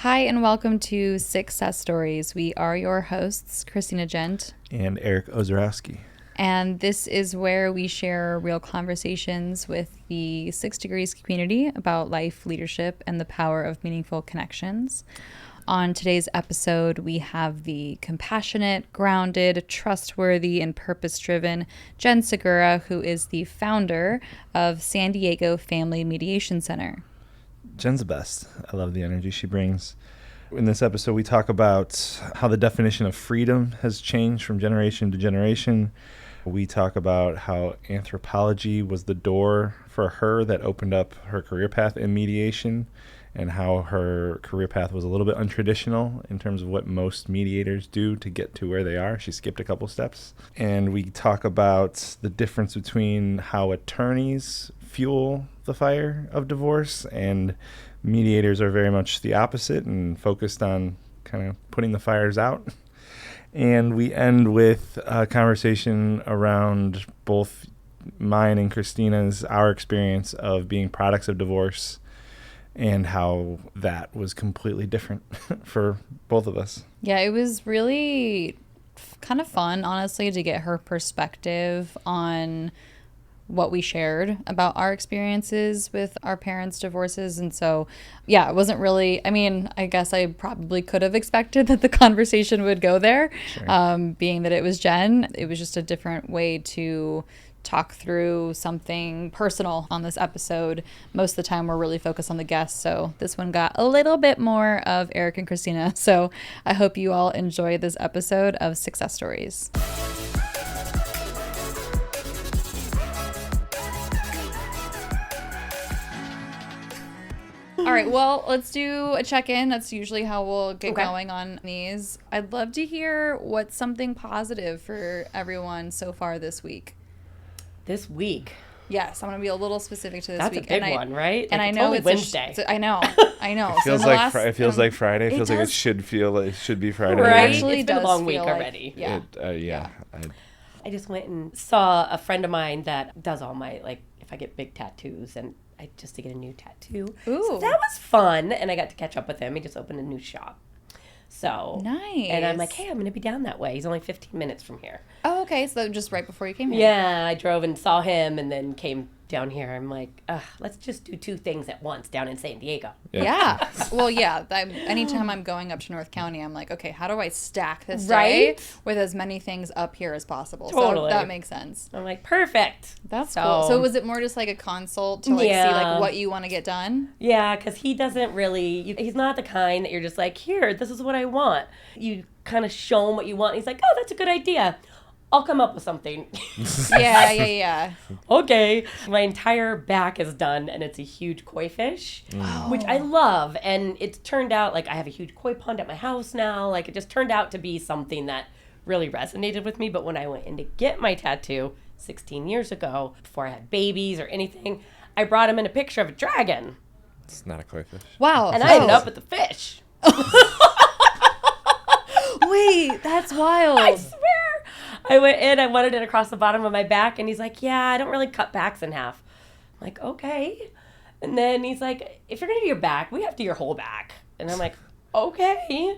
Hi, and welcome to Sixcess Stories. We are your hosts, Christina Gent. And Eric Ozarowski. And this is where we share real conversations with the 6 Degrees community about life, leadership, and the power of meaningful connections. On today's episode, we have the compassionate, grounded, trustworthy, and purpose-driven Jen Segura, who is the founder of San Diego Family Mediation Center. Jen's the best. I love the energy she brings. In this episode, we talk about how the definition of freedom has changed from generation to generation. We talk about how anthropology was the door for her that opened up her career path in mediation, and how her career path was a little bit untraditional in terms of what most mediators do to get to where they are. She skipped a couple steps. And we talk about the difference between how attorneys fuel the fire of divorce and mediators are very much the opposite and focused on kind of putting the fires out. And we end with a conversation around both mine and Christina's, our experience of being products of divorce and how that was completely different for both of us. Yeah, it was really kind of fun, honestly, to get her perspective on what we shared about our experiences with our parents' divorces. And so, yeah, it wasn't really, I guess I probably could have expected that the conversation would go there. Sure. Being that it was Jen, it was just a different way to talk through something personal on this episode. Most of the time we're really focused on the guests, so this one got a little bit more of Eric and Christina. So I hope you all enjoy this episode of Sixcess Stories. All right, well, let's do a check-in. That's usually how we'll get going on these. I'd love to hear what's something positive for everyone so far this week. This week? Yes, I'm going to be a little specific to this That's week. That's a big one, right? And like I know only it's Wednesday. I know. It feels it feels like Friday. It feels like it should be Friday. Right? Actually, it's been a long week like, already. Yeah. I just went and saw a friend of mine that does all my, like, if I get big tattoos, and just to get a new tattoo. Ooh. So that was fun, and I got to catch up with him. He just opened a new shop. So nice. And I'm like, hey, I'm going to be down that way. He's only 15 minutes from here. Oh, okay. So just right before you came here. Yeah, I drove and saw him and then came down here. I'm like, let's just do two things at once down in San Diego. Yeah. Well, yeah. Anytime I'm going up to North County, I'm like, okay, how do I stack this day with as many things up here as possible? Totally. So that makes sense. I'm like, perfect. That's cool. So was it more just like a consult to see like what you want to get done? Yeah, because he doesn't really, he's not the kind that you're just like, here, this is what I want. You kind of show him what you want. And he's like, oh, that's a good idea. I'll come up with something. Yeah. Okay. My entire back is done, and it's a huge koi fish, which I love. And it's turned out, like, I have a huge koi pond at my house now. Like, it just turned out to be something that really resonated with me. But when I went in to get my tattoo 16 years ago, before I had babies or anything, I brought him in a picture of a dragon. It's not a koi fish. Wow. And I ended up with the fish. Wait, that's wild. I swear. I went in, I wanted it across the bottom of my back, and he's like, yeah, I don't really cut backs in half. I'm like, okay. And then he's like, if you're going to do your back, we have to do your whole back. And I'm like, okay.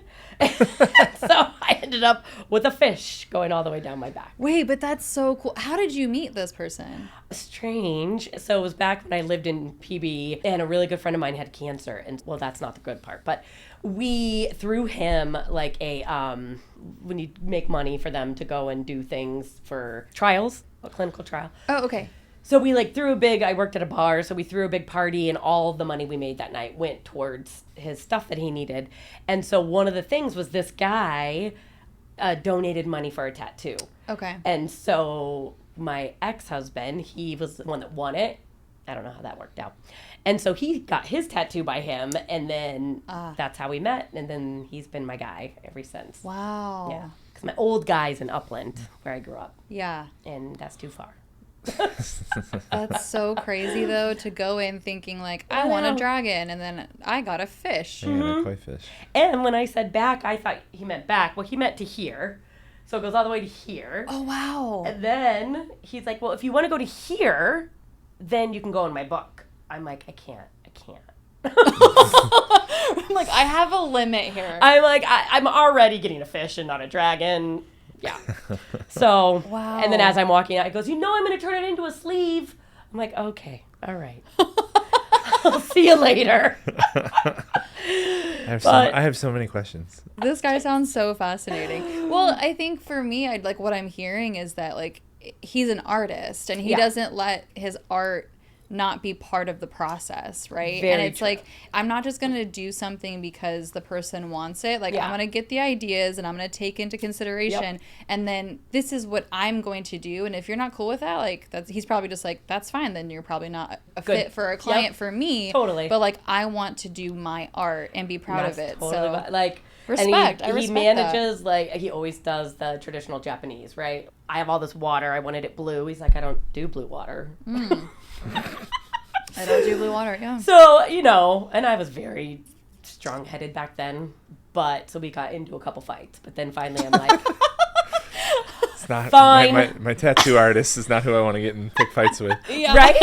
So I ended up with a fish going all the way down my back. Wait, but that's so cool. How did you meet this person? Strange. So it was back when I lived in PB, and a really good friend of mine had cancer. And, well, that's not the good part, but we, through him, like when you make money for them to go and do things for trials, a clinical trial. Oh, okay. So we I worked at a bar, so we threw a big party, and all of the money we made that night went towards his stuff that he needed. And so one of the things was this guy donated money for a tattoo. Okay. And so my ex-husband, he was the one that won it. I don't know how that worked out. And so he got his tattoo by him, and then that's how we met. And then he's been my guy ever since. Wow. Yeah. Because my old guy's in Upland, where I grew up. Yeah. And that's too far. That's so crazy, though, to go in thinking, like, I want a dragon, and then I got a fish. Yeah, a koi fish. And when I said back, I thought he meant back. Well, he meant to here. So it goes all the way to here. Oh, wow. And then he's like, well, if you want to go to here, then you can go in my book. I'm like, I can't. I'm like, I have a limit here. I'm like, I'm already getting a fish and not a dragon. Yeah. So, Wow. And then as I'm walking out, he goes, I'm going to turn it into a sleeve. I'm like, okay, all right. I'll see you later. I have so many questions. This guy sounds so fascinating. Well, I think for me, I'd like what I'm hearing is that like he's an artist and he doesn't let his art not be part of the process, right? Very and it's true. like, I'm not just going to do something because the person wants it. Like, I'm going to get the ideas and I'm going to take into consideration. And then this is what I'm going to do. And if you're not cool with that, like, he's probably just like, that's fine. Then you're probably not a fit for a client for me. Totally. But like, I want to do my art and be proud of it. Totally so like, respect. And I he respect manages, like, he always does the traditional Japanese, right? I have all this water. I wanted it blue. He's like, I don't do blue water. I don't do blue water, yeah. So, and I was very strong-headed back then. So we got into a couple fights. But then finally I'm like, It's not fine. My tattoo artist is not who I want to get in pick fights with. Yeah. Right?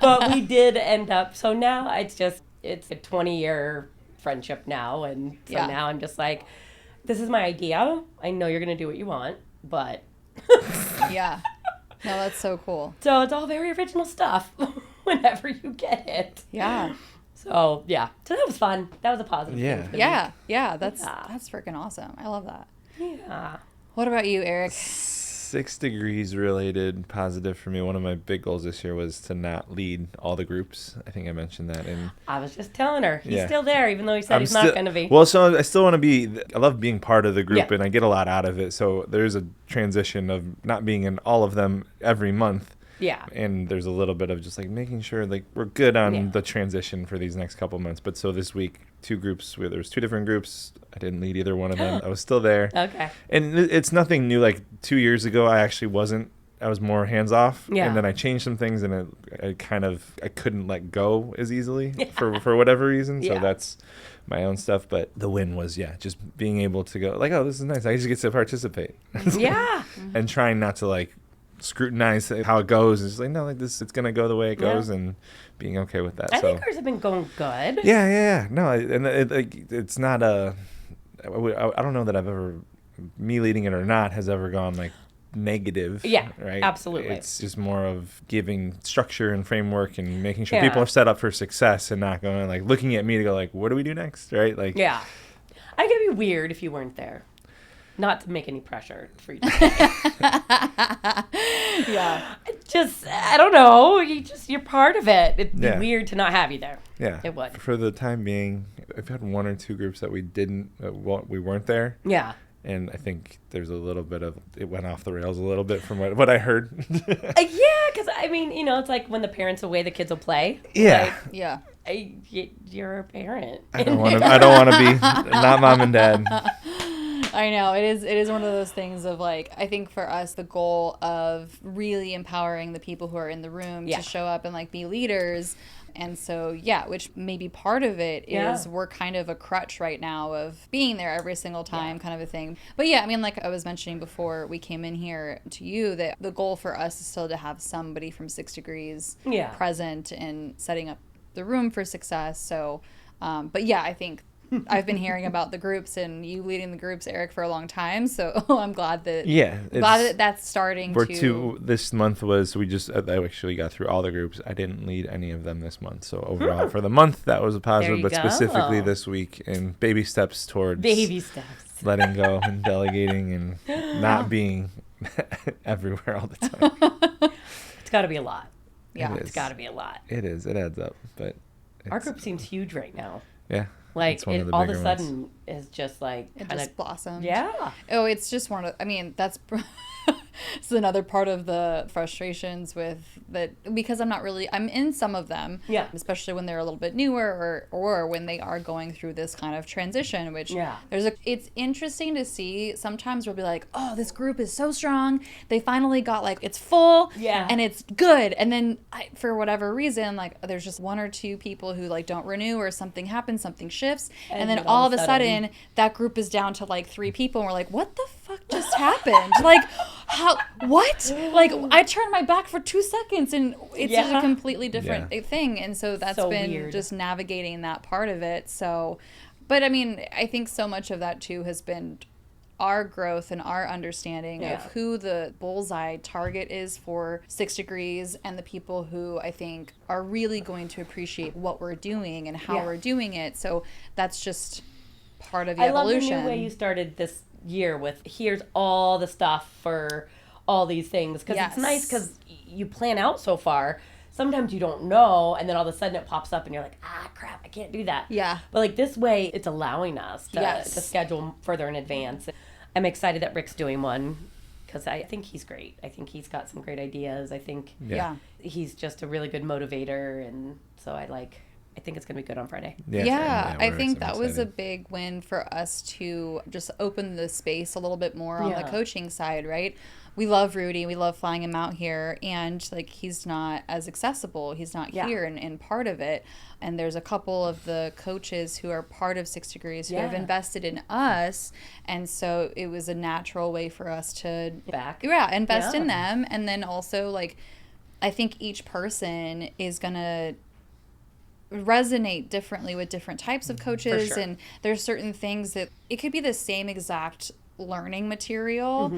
But we did end up, so now it's a 20-year friendship now. And so now I'm just like, this is my idea. I know you're going to do what you want, but... Yeah. No, that's so cool. So it's all very original stuff whenever you get it. Yeah. So, yeah. So that was fun. That was a positive thing for me. Yeah. That's freaking awesome. I love that. Yeah. What about you, Eric? 6 degrees related positive for me. One of my big goals this year was to not lead all the groups. I think I mentioned that. And I was just telling her. He's still there, even though he said he's not going to be. Well, so I still want to be. I love being part of the group, Yeah. and I get a lot out of it. So there's a transition of not being in all of them every month. Yeah. And there's a little bit of just like making sure like we're good on the transition for these next couple months. But so this week, 2 groups, there was 2 different groups. I didn't lead either one of them. I was still there. Okay. And it's nothing new. Like 2 years ago, I actually wasn't. I was more hands off. Yeah. And then I changed some things, and I couldn't let go as easily for whatever reason. So that's my own stuff. But the win was just being able to go like, oh, this is nice. I just get to participate. Yeah. And trying not to like scrutinize how it goes. It's like, no, like this, it's gonna go the way it goes, and being okay with that. I think ours have been going good. Yeah. No, and it's not I don't know that I've ever, me leading it or not, has ever gone like negative. Yeah, right. absolutely. It's just more of giving structure and framework and making sure people are set up for success, and not going like looking at me to go like, what do we do next, right? Like, yeah, I could be weird if you weren't there. Not to make any pressure for you to say. Yeah. I don't know. You're part of it. It'd be weird to not have you there. Yeah. It would. For the time being, I've had 1 or 2 groups that we weren't there. Yeah. And I think there's a little bit of, it went off the rails a little bit from what I heard. Yeah, because I mean, it's like when the parents away, the kids will play. Yeah. Like, Yeah. You're a parent. I don't want to be not mom and dad. I know it is one of those things of like, I think for us the goal of really empowering the people who are in the room to show up and like be leaders. And so, which maybe part of it is we're kind of a crutch right now of being there every single time kind of a thing. But I mean, like I was mentioning before we came in here to you, that the goal for us is still to have somebody from 6 Degrees present and setting up the room for success. So, but I think I've been hearing about the groups and you leading the groups, Eric, for a long time. So I'm glad that that's starting this month was, I actually got through all the groups. I didn't lead any of them this month. So overall for the month, that was a positive, but specifically this week, and baby steps towards letting go and delegating and not being everywhere all the time. It's got to be a lot. Yeah. It's got to be a lot. It is. It adds up. But our group seems huge right now. Yeah. Like, it all of a sudden is just like... It just blossomed. Yeah. Oh, it's just that's... It's another part of the frustrations with that, because I'm in some of them, especially when they're a little bit newer or when they are going through this kind of transition, which it's interesting to see. Sometimes we'll be like, oh, this group is so strong. They finally got like, it's full and it's good. And then for whatever reason, like there's just 1 or 2 people who like don't renew, or something happens, something shifts. And then all of a sudden that group is down to like 3 people. And we're like, what the fuck just happened? Like, how, what? Like, I turned my back for 2 seconds and it's just a completely different thing. And so that's So been weird. just navigating that part of it. So, but I mean, I think so much of that too has been our growth and our understanding of who the bullseye target is for 6 Degrees and the people who I think are really going to appreciate what we're doing and how we're doing it. So that's just part of the evolution. I love the new way you started this year with here's all the stuff for all these things, because it's nice because you plan out so far. Sometimes you don't know, and then all of a sudden it pops up and you're like, crap, I can't do that. Yeah. But like this way, it's allowing us to schedule further in advance. I'm excited that Rick's doing one because I think he's great. I think he's got some great ideas. I think he's just a really good motivator, and so I think it's going to be good on Friday. I think that was a big win for us to just open the space a little bit more on the coaching side, right? We love Rudy. We love flying him out here. And, like, he's not as accessible. He's not here and part of it. And there's a couple of the coaches who are part of 6 Degrees who have invested in us. And so it was a natural way for us to invest in them. And then also, like, I think each person is going to resonate differently with different types of coaches. And there's certain things that it could be the same exact learning material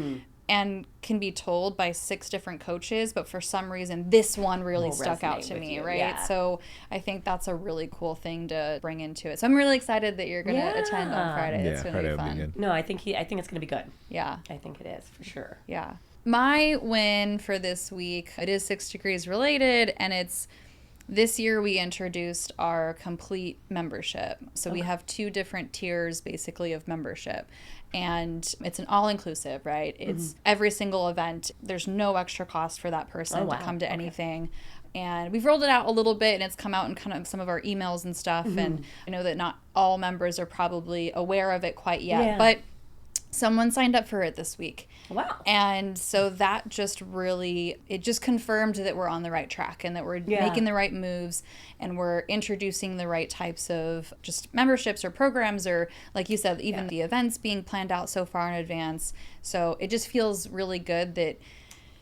and can be told by 6 different coaches, but for some reason this one really stuck out to me, right? So I think that's a really cool thing to bring into it. So I'm really excited that you're going to attend on Friday. It's going to be fun. No, I think it's going to be good. Yeah. I think it is, for sure. Yeah. My win for this week, it is 6 Degrees related, and it's this year we introduced our complete membership. So we have 2 different tiers basically of membership. And it's an all-inclusive, right? It's every single event. There's no extra cost for that person to come to anything. And we've rolled it out a little bit, and it's come out in kind of some of our emails and stuff. And I know that not all members are probably aware of it quite yet. But someone signed up for it this week. Wow. And so that just really, it just confirmed that we're on the right track and that we're making the right moves and we're introducing the right types of just memberships or programs or, like you said, even the events being planned out so far in advance. So it just feels really good that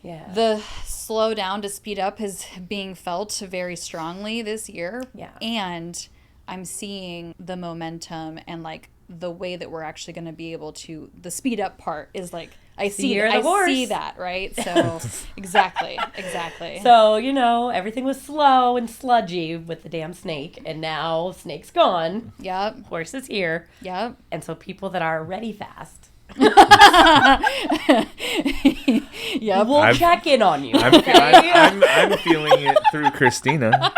the slow down to speed up is being felt very strongly this year. Yeah. And I'm seeing the momentum and like the way that we're actually going to be able to, the speed up part is like, I see that, right? So exactly. So, everything was slow and sludgy with the damn snake, and now snake's gone. Yep. Horse is here. Yep. And so people that are ready fast. Yep. We'll check in on you. I'm feeling it through Christina.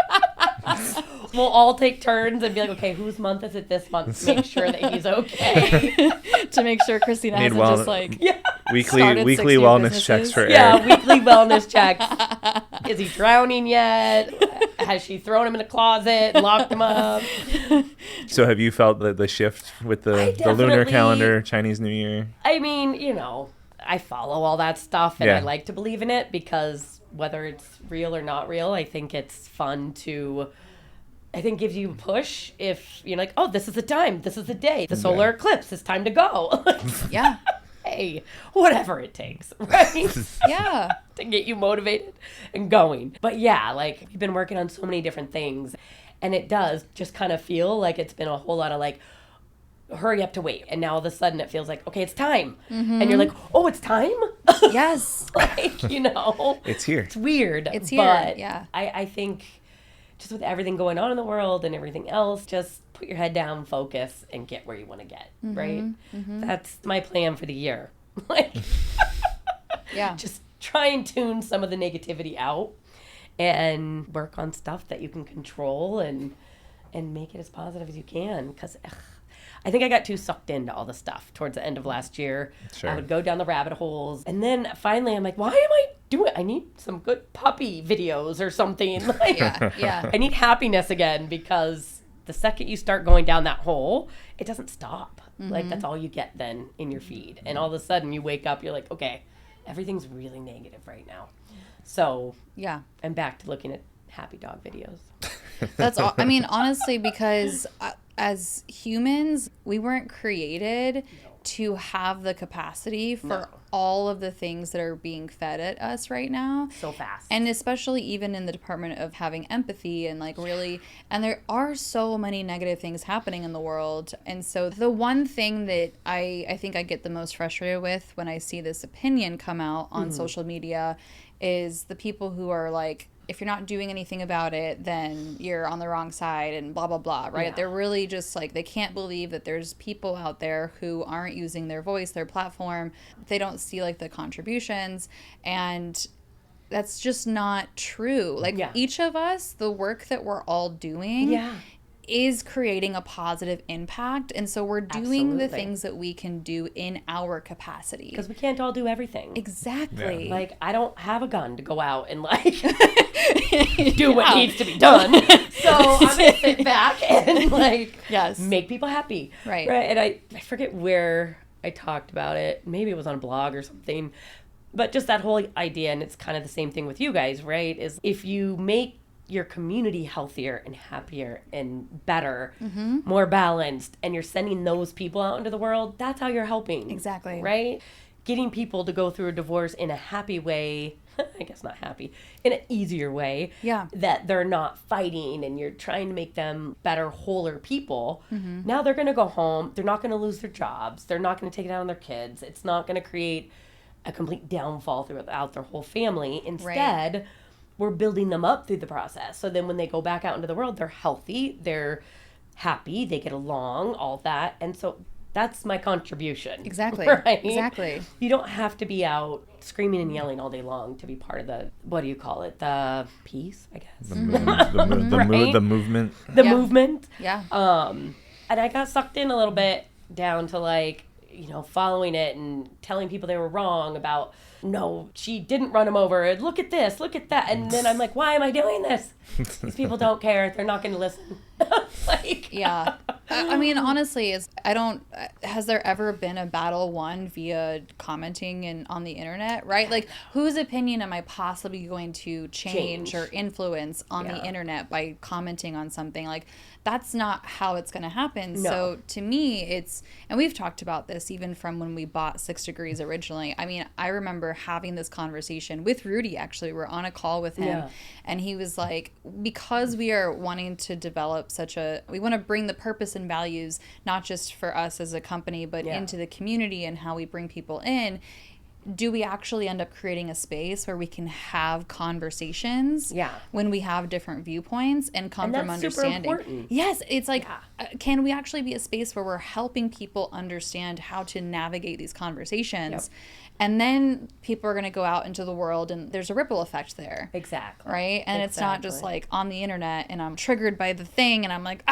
We'll all take turns and be like, okay, whose month is it this month? To make sure that he's okay. To make sure Christina hasn't just like weekly wellness checks for Eric. Yeah, weekly wellness checks. Is he drowning yet? Has she thrown him in a closet and locked him up? So have you felt the shift with the lunar calendar, Chinese New Year? I mean, I follow all that stuff and I like to believe in it because whether it's real or not real, I think it's fun to... I think gives you a push if you're like, oh, this is the time, this is the day, the solar eclipse, it's time to go. Yeah. Hey, whatever it takes, right? Yeah. To get you motivated and going. But yeah, like you've been working on so many different things and it does just kind of feel like it's been a whole lot of like, hurry up to wait. And now all of a sudden it feels like, okay, it's time. Mm-hmm. And you're like, oh, it's time? Yes. Like, It's here. It's weird. It's here, but yeah. I think just with everything going on in the world and everything else, just put your head down, focus, and get where you want to get, right? Mm-hmm. That's my plan for the year. Like, just try and tune some of the negativity out and work on stuff that you can control and make it as positive as you can. Because I think I got too sucked into all the stuff towards the end of last year. Sure. I would go down the rabbit holes. And then finally I'm like, why am I doing it? I need some good puppy videos or something. Like, yeah. I need happiness again because the second you start going down that hole, it doesn't stop. Mm-hmm. Like that's all you get then in your feed. And all of a sudden you wake up, you're like, okay, everything's really negative right now. So I'm back to looking at happy dog videos. That's all. I mean, honestly, because as humans, we weren't created to have the capacity for all of the things that are being fed at us right now. So fast. And especially even in the department of having empathy and like really, and there are so many negative things happening in the world. And so the one thing that I think I get the most frustrated with when I see this opinion come out on social media is the people who are like, if you're not doing anything about it, then you're on the wrong side and blah, blah, blah, right? Yeah. They're really just like, they can't believe that there's people out there who aren't using their voice, their platform. They don't see like the contributions. And that's just not true. Like each of us, the work that we're all doing is creating a positive impact. And so we're doing the things that we can do in our capacity. Because we can't all do everything. Exactly. Yeah. Like, I don't have a gun to go out and, like, do what needs to be done. So I'm going to sit back and, like, make people happy. Right. And I forget where I talked about it. Maybe it was on a blog or something. But just that whole idea, and it's kind of the same thing with you guys, right? Is if you make your community healthier and happier and better, more balanced, and you're sending those people out into the world, that's how you're helping. Exactly. Right? Getting people to go through a divorce in a happy way, I guess not happy, in an easier way. Yeah. That they're not fighting and you're trying to make them better, wholer people. Now they're going to go home. They're not going to lose their jobs. They're not going to take it out on their kids. It's not going to create a complete downfall throughout their whole family. Instead, we're building them up through the process. So then when they go back out into the world, they're healthy, they're happy, they get along, all that. And so that's my contribution. Exactly. Right? Exactly. You don't have to be out screaming and yelling all day long to be part of the, what do you call it? The peace, I guess. The movement. The movement. Yeah. And I got sucked in a little bit down to like, you know, following it and telling people they were wrong about, no, she didn't run him over. Look at this, look at that. And then I'm like, why am I doing this? These people don't care. They're not going to listen. Like, yeah. I mean, honestly, has there ever been a battle won via commenting and on the internet, right? Like, whose opinion am I possibly going to change or influence on the internet by commenting on something? Like, that's not how it's going to happen. No. So to me, and we've talked about this even from when we bought 6 Degrees originally. I mean, I remember having this conversation with Rudy, actually. We're on a call with him, and he was like, because we are wanting to develop we want to bring the purpose and values, not just for us as a company, but into the community and how we bring people in. Do we actually end up creating a space where we can have conversations when we have different viewpoints and come from understanding? Super important. Yes, it's like, can we actually be a space where we're helping people understand how to navigate these conversations? And then people are going to go out into the world and there's a ripple effect there. Exactly. Right? And it's not just like on the internet and I'm triggered by the thing and I'm like,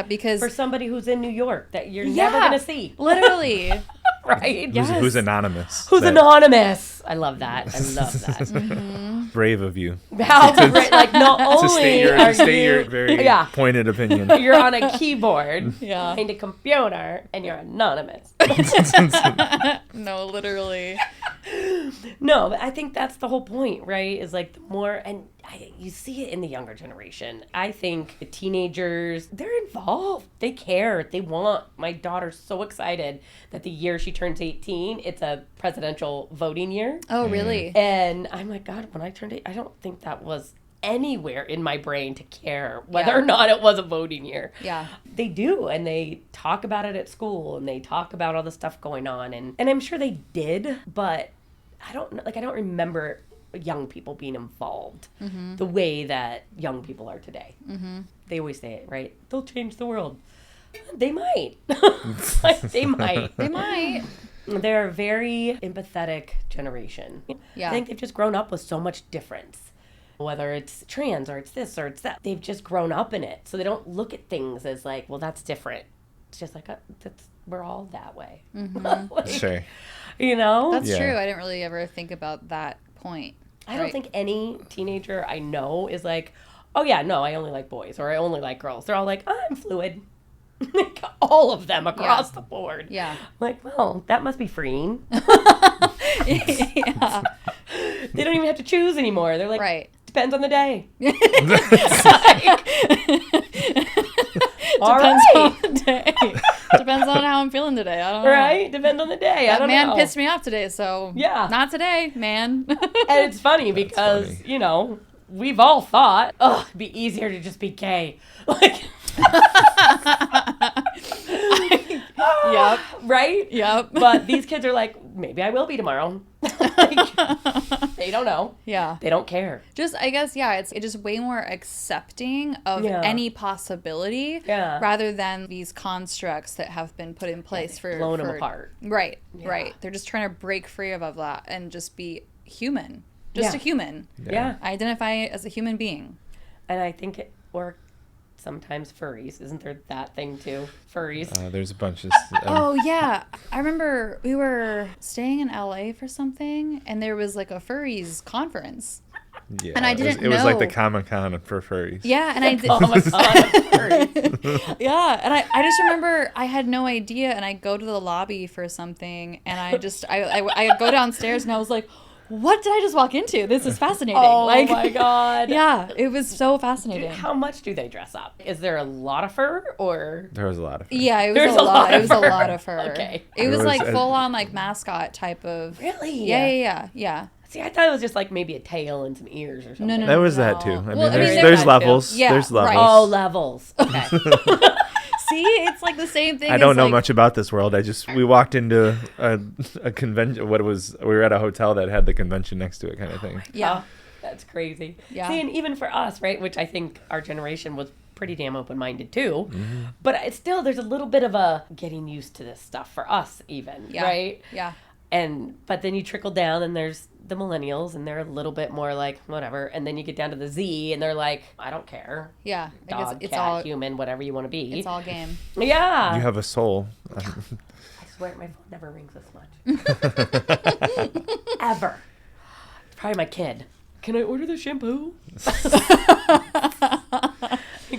because... For somebody who's in New York that you're never going to see. Literally. Right? Who's anonymous. Who's anonymous. I love that. I love that. Brave of you. How great. Like, not only to state your very pointed opinion. You're on a keyboard behind a computer and you're anonymous. No, literally. No, but I think that's the whole point, right? Is like the more, and you see it in the younger generation. I think the teenagers, they're involved. They care. They want. My daughter's so excited that the year she turns 18, it's a presidential voting year. Oh, really? And I'm like, God, when I turned 18, I don't think that was anywhere in my brain to care whether or not it was a voting year. Yeah. They do, and they talk about it at school, and they talk about all the stuff going on, and I'm sure they did, but I don't remember young people being involved the way that young people are today. They always say it, right? They'll change the world. They might. They might. They might. They're a very empathetic generation. Yeah. I think they've just grown up with so much difference. Whether it's trans or it's this or it's that. They've just grown up in it. So they don't look at things as like, well, that's different. It's just like, we're all that way. Like, Sure. You know? That's true. I didn't really ever think about that point. I don't think any teenager I know is like, oh yeah, no, I only like boys or I only like girls. They're all like, I'm fluid. All of them across the board. Yeah. Like, well, that must be freeing. Yeah. They don't even have to choose anymore. They're like, right. Depends on the day. Depends on the day. Depends on how I'm feeling today. I don't know. Right? Depends on the day. I That don't man know. pissed me off today, so Yeah. not today, man. And it's funny because, funny. you know, we've all thought, oh, it'd be easier to just be gay. Like, Yep. right? Yep. But these kids are like, maybe I will be tomorrow. Like, they don't know. Yeah. They don't care. Just, I guess, yeah, it's just way more accepting of Yeah. any possibility Yeah. rather than these constructs that have been put in place for blown them apart. Right, Yeah. right. They're just trying to break free of that and just be human. Just Yeah. a human. Yeah. Identify as a human being. And I think or sometimes furries. Isn't there that thing too? Furries. There's a bunch of. Oh, yeah. I remember we were staying in LA for something, and there was like a furries conference. Yeah, and I didn't it was like the know. Comic-Con for furries. Yeah, and I did. Oh my god, furries. Yeah, and I just remember I had no idea, and I go to the lobby for something, and I go downstairs, and I was like, what did I just walk into? This is fascinating. Oh like, my god. Yeah, it was so fascinating. How much do they dress up? Is there a lot of fur or? There was a lot of. Yeah, it was There's a lot. It was a fur. lot of fur. Okay. It was was like a- full on like mascot type of. Really? Yeah. See, I thought it was just like maybe a tail and some ears or something. No. There was that too. I mean, Well, I mean, there's, there there's was- levels. Yeah, There's levels. right. Oh, levels. Okay. See, it's like the same thing. I don't as, know like, much about this world. We walked into a convention. We were at a hotel that had the convention next to it, kind of thing. Yeah. Oh, that's crazy. Yeah. See, and even for us, right, which I think our generation was pretty damn open-minded too. Mm-hmm. But it's still, there's a little bit of a getting used to this stuff for us even, Yeah. right? Yeah. But then you trickle down and there's the millennials and they're a little bit more like, whatever. And then you get down to the Z and they're like, I don't care. Yeah. I guess Dog, it's cat, all human, whatever you want to be. it's all game. Yeah. You have a soul. I swear my phone never rings this much. Ever. It's probably my kid. Can I order the shampoo?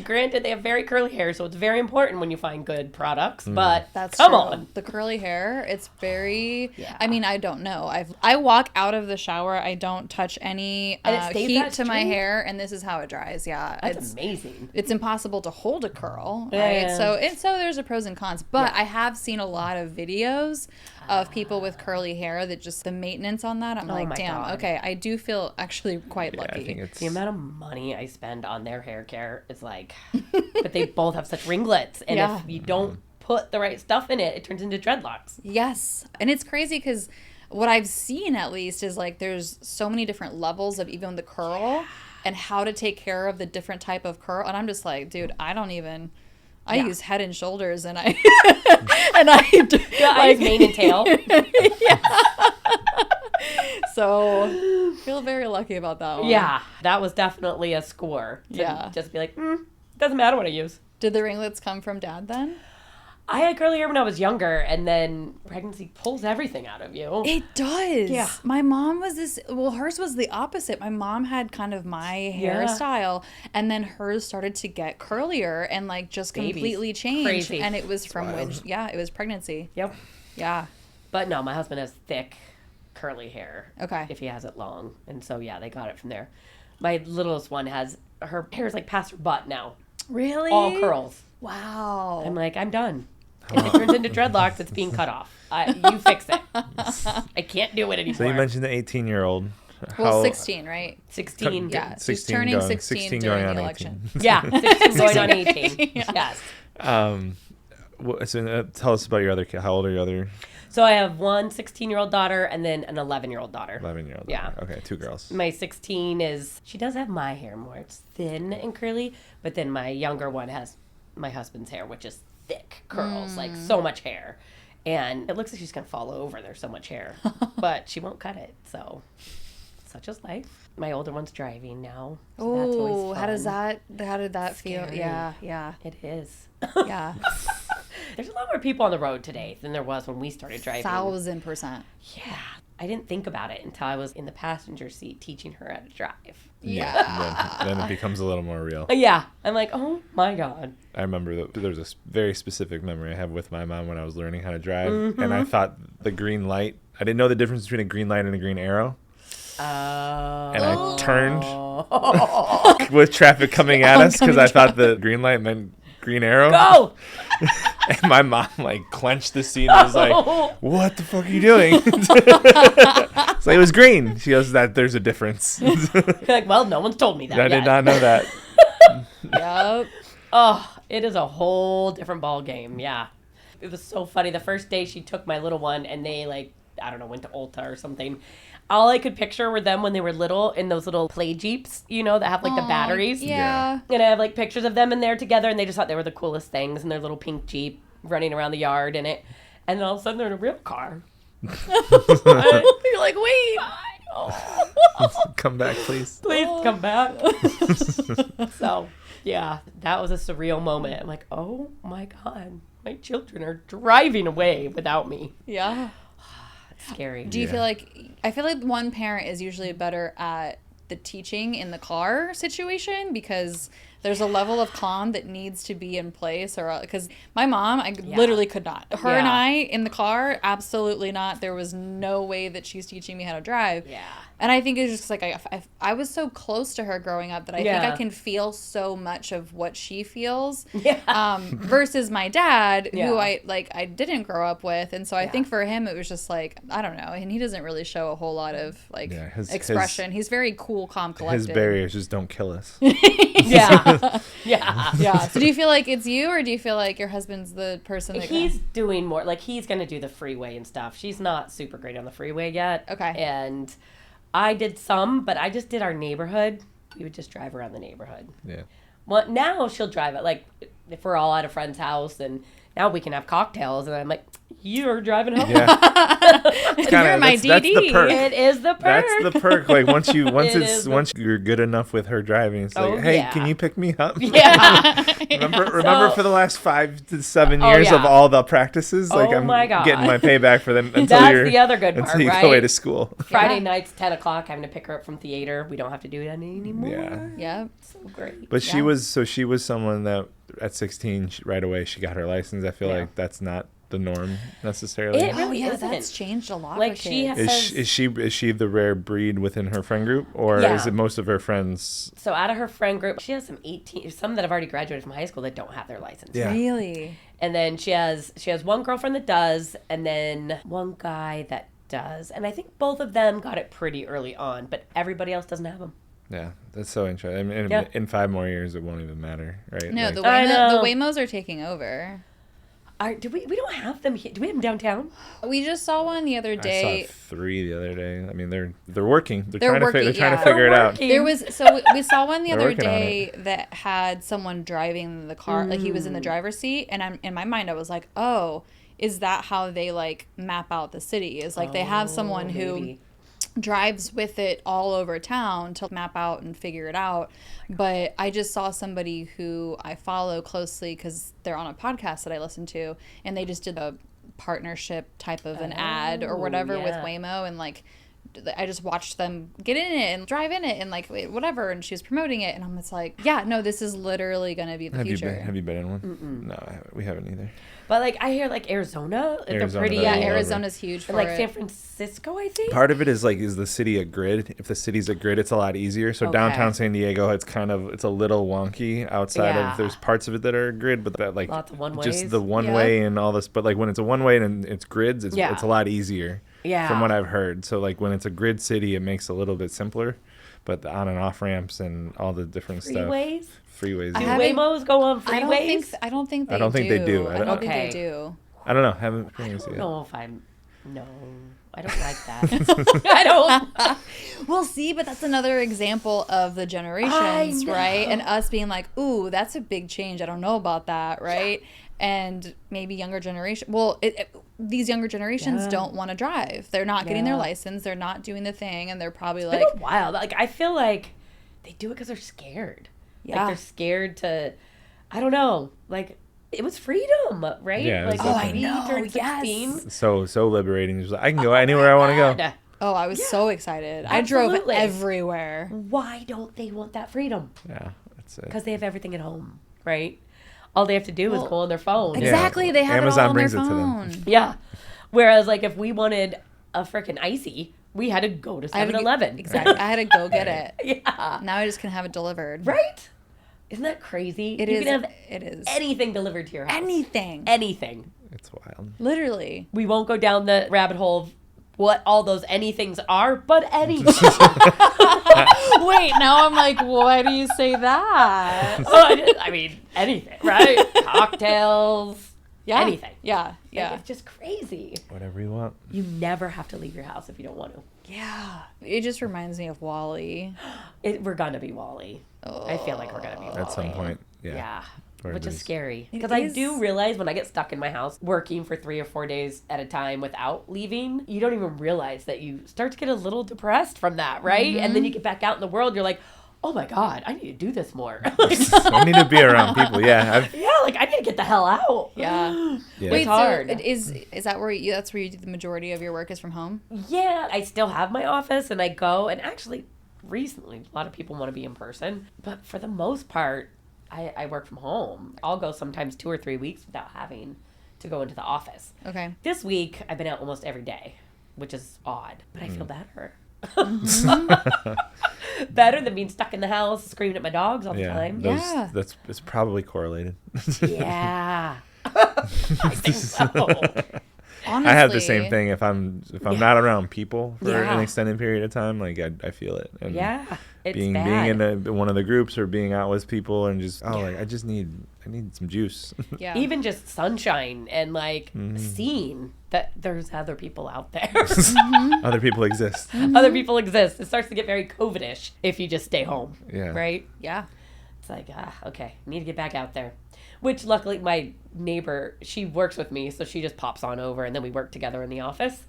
Granted, they have very curly hair, so it's very important when you find good products. But That's come true. on. The curly hair, it's very Yeah. I mean, I don't know. I walk out of the shower, I don't touch any And it stays heat that to my straight? hair, and this is how it dries. Yeah. That's amazing. It's impossible to hold a curl, Yeah, right? yeah. So there's a pros and cons. But I have seen a lot of videos of people with curly hair that just the maintenance on that. I'm like, my damn, God. okay, I do feel actually quite Yeah, I lucky. think it's. The amount of money I spend on their hair care is like, but they both have such ringlets. And Yeah. if you don't put the right stuff in it, it turns into dreadlocks. Yes. And it's crazy because what I've seen at least is like there's so many different levels of even the curl and how to take care of the different type of curl. And I'm just like, dude, I don't even. I Yeah. use Head and Shoulders, and I do, Yeah, I use mane and tail. So feel very lucky about that one. Yeah, that was definitely a score. To Yeah. just be like, doesn't matter what I use. Did the ringlets come from Dad then? I had curly hair when I was younger, and then pregnancy pulls everything out of you. It does. Yeah. My mom was hers was the opposite. My mom had kind of my hairstyle, and then hers started to get curlier and like just Babies. completely changed. Crazy. And it was from it was pregnancy. Yep. Yeah. But no, my husband has thick, curly hair. Okay. If he has it long. And so, yeah, they got it from there. My littlest one her hair is like past her butt now. Really? All curls. Wow. I'm like, I'm done. If it turns into dreadlocks, it's being cut off. You fix it. I can't do it anymore. So you mentioned the 18-year-old. Well, 16, right? 16. Yeah. She's 16 turning going- 16 16 during going the on election. 18. Yeah, 16 going on 18. Yes. So tell us about your other kid. How old are your other So I have one 16-year-old daughter and then an 11-year-old daughter. 11-year-old? Yeah. Okay, two girls. My 16 she does have my hair more. It's thin and curly, but then my younger one has my husband's hair, which is thick curls, like so much hair. And it looks like she's going to fall over. There's so much hair, but she won't cut it. So such is life. My older one's driving now. So that's always Oh, fun. how did that feel? Scary. Yeah. It is. Yeah. There's a lot more people on the road today than there was when we started driving. 1,000%. Yeah. I didn't think about it until I was in the passenger seat teaching her how to drive. Then it becomes a little more real. Yeah. I'm like, oh my God. I remember that there's a very specific memory I have with my mom when I was learning how to drive, and I thought the green light. I didn't know the difference between a green light and a green arrow, and I turned with traffic coming at us because I thought the green light meant Green Arrow. Go! And my mom like clenched the seat and was like, "What the fuck are you doing?" So it was green. She goes, "That there's a difference." You're like, well, no one's told me that I yet. did not know that. Yep. Oh, it is a whole different ball game. Yeah. It was so funny. The first day she took my little one and they like, I don't know, went to Ulta or something. All I could picture were them when they were little in those little play Jeeps, you know, that have like the batteries. Yeah. And I have like pictures of them in there together and they just thought they were the coolest things in their little pink Jeep running around the yard in it. And then all of a sudden they're in a real car. You're like, wait. Come back, please. Please come back. So, yeah, that was a surreal moment. I'm like, oh my God, my children are driving away without me. Yeah. It's scary. Do you feel like, I feel like one parent is usually better at the teaching in the car situation because there's a level of calm that needs to be in place, or because my mom, I literally could not. Her and I in the car, absolutely not. There was no way that she's teaching me how to drive. Yeah. And I think it's just like I was so close to her growing up that I think I can feel so much of what she feels. Yeah. Versus my dad, who I didn't grow up with, and so I think for him it was just like, I don't know, and he doesn't really show a whole lot of like expression. He's very cool, calm, collected. His barriers just don't kill us. Yeah. Yeah. So do you feel like it's you, or do you feel like your husband's the person that He's doing more, like he's going to do the freeway and stuff. She's not super great on the freeway yet. Okay. And I did some, but I just did our neighborhood. We would just drive around the neighborhood. Yeah. Well, now she'll drive it. Like, if we're all at a friend's house, and now we can have cocktails, and I'm like, you're driving home. Yeah. You're my DD. That's the perk. It is the perk. That's the perk. Like once you're good enough with her driving, it's like, hey, can you pick me up? Yeah. Remember for the last 5 to 7 years of all the practices, like I'm getting my payback for them until That's the other good part, until you right? go away to school. Friday nights, 10 o'clock, having to pick her up from theater. We don't have to do that anymore. Yeah. Yeah. So great. But she was someone that at 16 right away she got her license. I feel like that's not the norm necessarily. It really isn't. That's changed a lot. Like for she kids. has. Is she the rare breed within her friend group, or is it most of her friends? So out of her friend group, she has some that have already graduated from high school that don't have their license. Yeah. Really? And then she has one girlfriend that does, and then one guy that does. And I think both of them got it pretty early on, but everybody else doesn't have them. Yeah, that's so interesting. I mean, in 5 more years, it won't even matter, right? No, like, the Waymos are taking over. We don't have them here. Do we have them downtown? We just saw one the other day. I saw 3 the other day. I mean, they're working. They're trying to yeah. figure it out. There was we saw one the other day that had someone driving the car, like he was in the driver's seat, and in my mind I was like, oh, is that how they like map out the city? Is like they have someone who drives with it all over town to map out and figure it out. But I just saw somebody who I follow closely because they're on a podcast that I listen to, and they just did a partnership type of an ad or whatever with Waymo, and like I just watched them get in it and drive in it and like whatever, and she was promoting it, and I'm just like, yeah, no, this is literally going to be the future. Have you been in one? No, we haven't either. But like I hear like Arizona, they're pretty. Yeah, Arizona's huge for like it. San Francisco, I think. Part of it is the city a grid? If the city's a grid, it's a lot easier. So downtown San Diego, it's a little wonky outside of, there's parts of it that are a grid, but that like lots of one ways. Just the one way and all this. But like when it's a one way and it's grids, it's a lot easier. Yeah. From what I've heard. So like when it's a grid city, it makes it a little bit simpler. But the on and off ramps and all the different freeways? Freeways. Do Waymos go on freeways? I don't think they do. I don't think they do. I don't think they do. I don't know. I don't know if I don't like that. I don't. We'll see, but that's another example of the generations, right? And us being like, ooh, that's a big change. I don't know about that, right? Yeah. And maybe younger generation. Well, these younger generations don't want to drive. They're not getting their license. They're not doing the thing, and they're probably it's been a while. Like I feel like they do it because they're scared. Yeah. Like they're scared to. I don't know. Like. It was freedom, right? Yeah, like, I know. Turned 16. Yes. So liberating. Just like, I can go anywhere I want to go. Oh, I was so excited. Absolutely. I drove everywhere. Why don't they want that freedom? Yeah, that's it. Because they have everything at home, right? All they have to do is go on their phone. Exactly. Yeah. They have Amazon it all on brings their phone. It to them. Yeah. Whereas, like, if we wanted a freaking icy, we had to go to 7-Eleven. Exactly. I had to go get it. Yeah. Now I just can have it delivered. Right? Isn't that crazy? It you is. can have It is. anything delivered to your house. Anything. It's wild. Literally. We won't go down the rabbit hole of what all those anythings are, but anything. Wait, now I'm like, why do you say that? I mean, anything, right? Cocktails. Yeah. Anything. Yeah. Yeah. Like, it's just crazy. Whatever you want. You never have to leave your house if you don't want to. Yeah. It just reminds me of Wall-E. We're going to be Wall-E. I feel like we're going to be Wall-E. At some point. Yeah. Yeah. Or Which at is least- scary. It Because I is. do realize when I get stuck in my house working for 3 or 4 days at a time without leaving, you don't even realize that you start to get a little depressed from that, right? And then you get back out in the world, you're like, oh my God, I need to do this more. I need to be around people. Yeah. like I need to get the hell out. Yeah. Yeah. Wait, It's hard. so is that where that's where you do the majority of your work is from home? Yeah, I still have my office and I go, and actually recently a lot of people want to be in person, but for the most part, I work from home. I'll go sometimes 2 or 3 weeks without having to go into the office. Okay. This week, I've been out almost every day, which is odd, but I feel better. Better than being stuck in the house screaming at my dogs all the time. Yeah. It's probably correlated. Yeah. I think so. Honestly, I have the same thing. If I'm not around people for Yeah. an extended period of time, like I feel it. And Yeah. It's being bad. in one of the groups or being out with people and just like I need some juice. Yeah. Even just sunshine and like seeing that there's other people out there. Other people exist. Other people exist. It starts to get very COVID-ish if you just stay home. Yeah. Right? Yeah. It's like, okay, need to get back out there. Which luckily my neighbor, she works with me, so she just pops on over and then we work together in the office.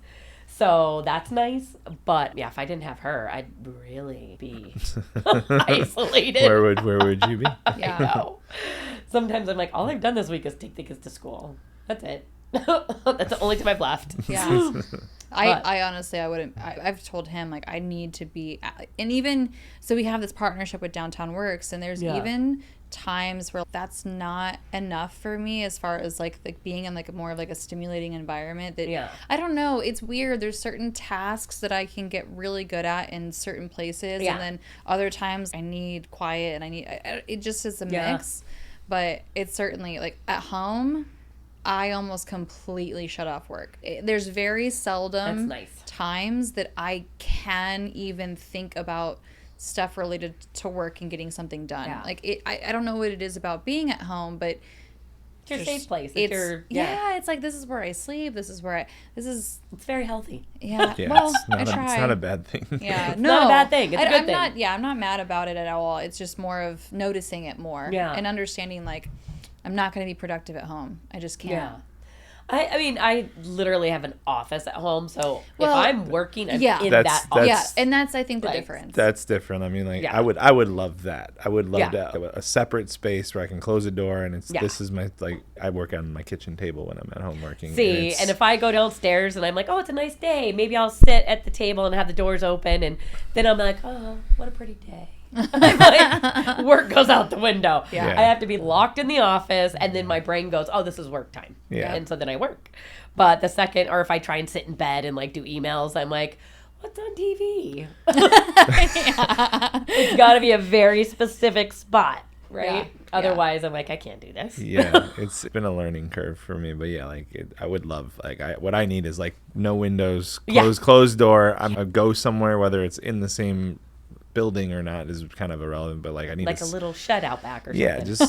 So that's nice. But yeah, if I didn't have her, I'd really be isolated. Where would you be? Yeah. I know. Sometimes I'm like, all I've done this week is take the kids to school. That's it. That's the only time I've left. Yeah. But- I honestly, I wouldn't. I've told him like I need to be, and even so, we have this partnership with Downtown Works, and there's Yeah. even times where that's not enough for me as far as like being in like more of like a stimulating environment. That Yeah. I don't know. It's weird. There's certain tasks that I can get really good at in certain places, Yeah. and then other times I need quiet, and it just is a Yeah. mix. But it's certainly like at home, I almost completely shut off work. There's very seldom That's nice. times that I can even think about stuff related to work and getting something done. Yeah. Like I don't know what it is about being at home, but It's your just- safe place. yeah, it's like this is where I sleep. This is It's very healthy. yeah. Yeah, Well, it's I not try. it's not a bad thing. Yeah, no, not a bad thing. It's a good I'm thing. not. Yeah, I'm not mad about it at all. It's just more of noticing it more. Yeah. And understanding like I'm not going to be productive at home. I just can't. Yeah. I mean, I literally have an office at home, so Well, if I'm working, I'm yeah. in That's- that office. Yeah, and that's I think the Like, difference. That's different. I mean, like Yeah. I would love that. I would love Yeah. to have a separate space where I can close the door and Yeah. this is my I work on my kitchen table when I'm at home working. See, and if I go downstairs and I'm like, oh, it's a nice day, maybe I'll sit at the table and have the doors open, and then I'm like, oh, what a pretty day. Like, work goes out the window. Yeah. I have to be locked in the office, and then my brain goes, oh, this is work time. Yeah. And so then I work. But the second, or if I try and sit in bed and like do emails, I'm like, what's on TV? It's got to be a very specific spot, right? Yeah. Otherwise, I'm like, I can't do this. yeah, it's been a learning curve for me, but yeah, like I would love what I need is like no windows, Yeah. closed door. I'm gonna go somewhere, whether it's in the same building or not is kind of irrelevant, but like I need Like a little shed out back or something. yeah, just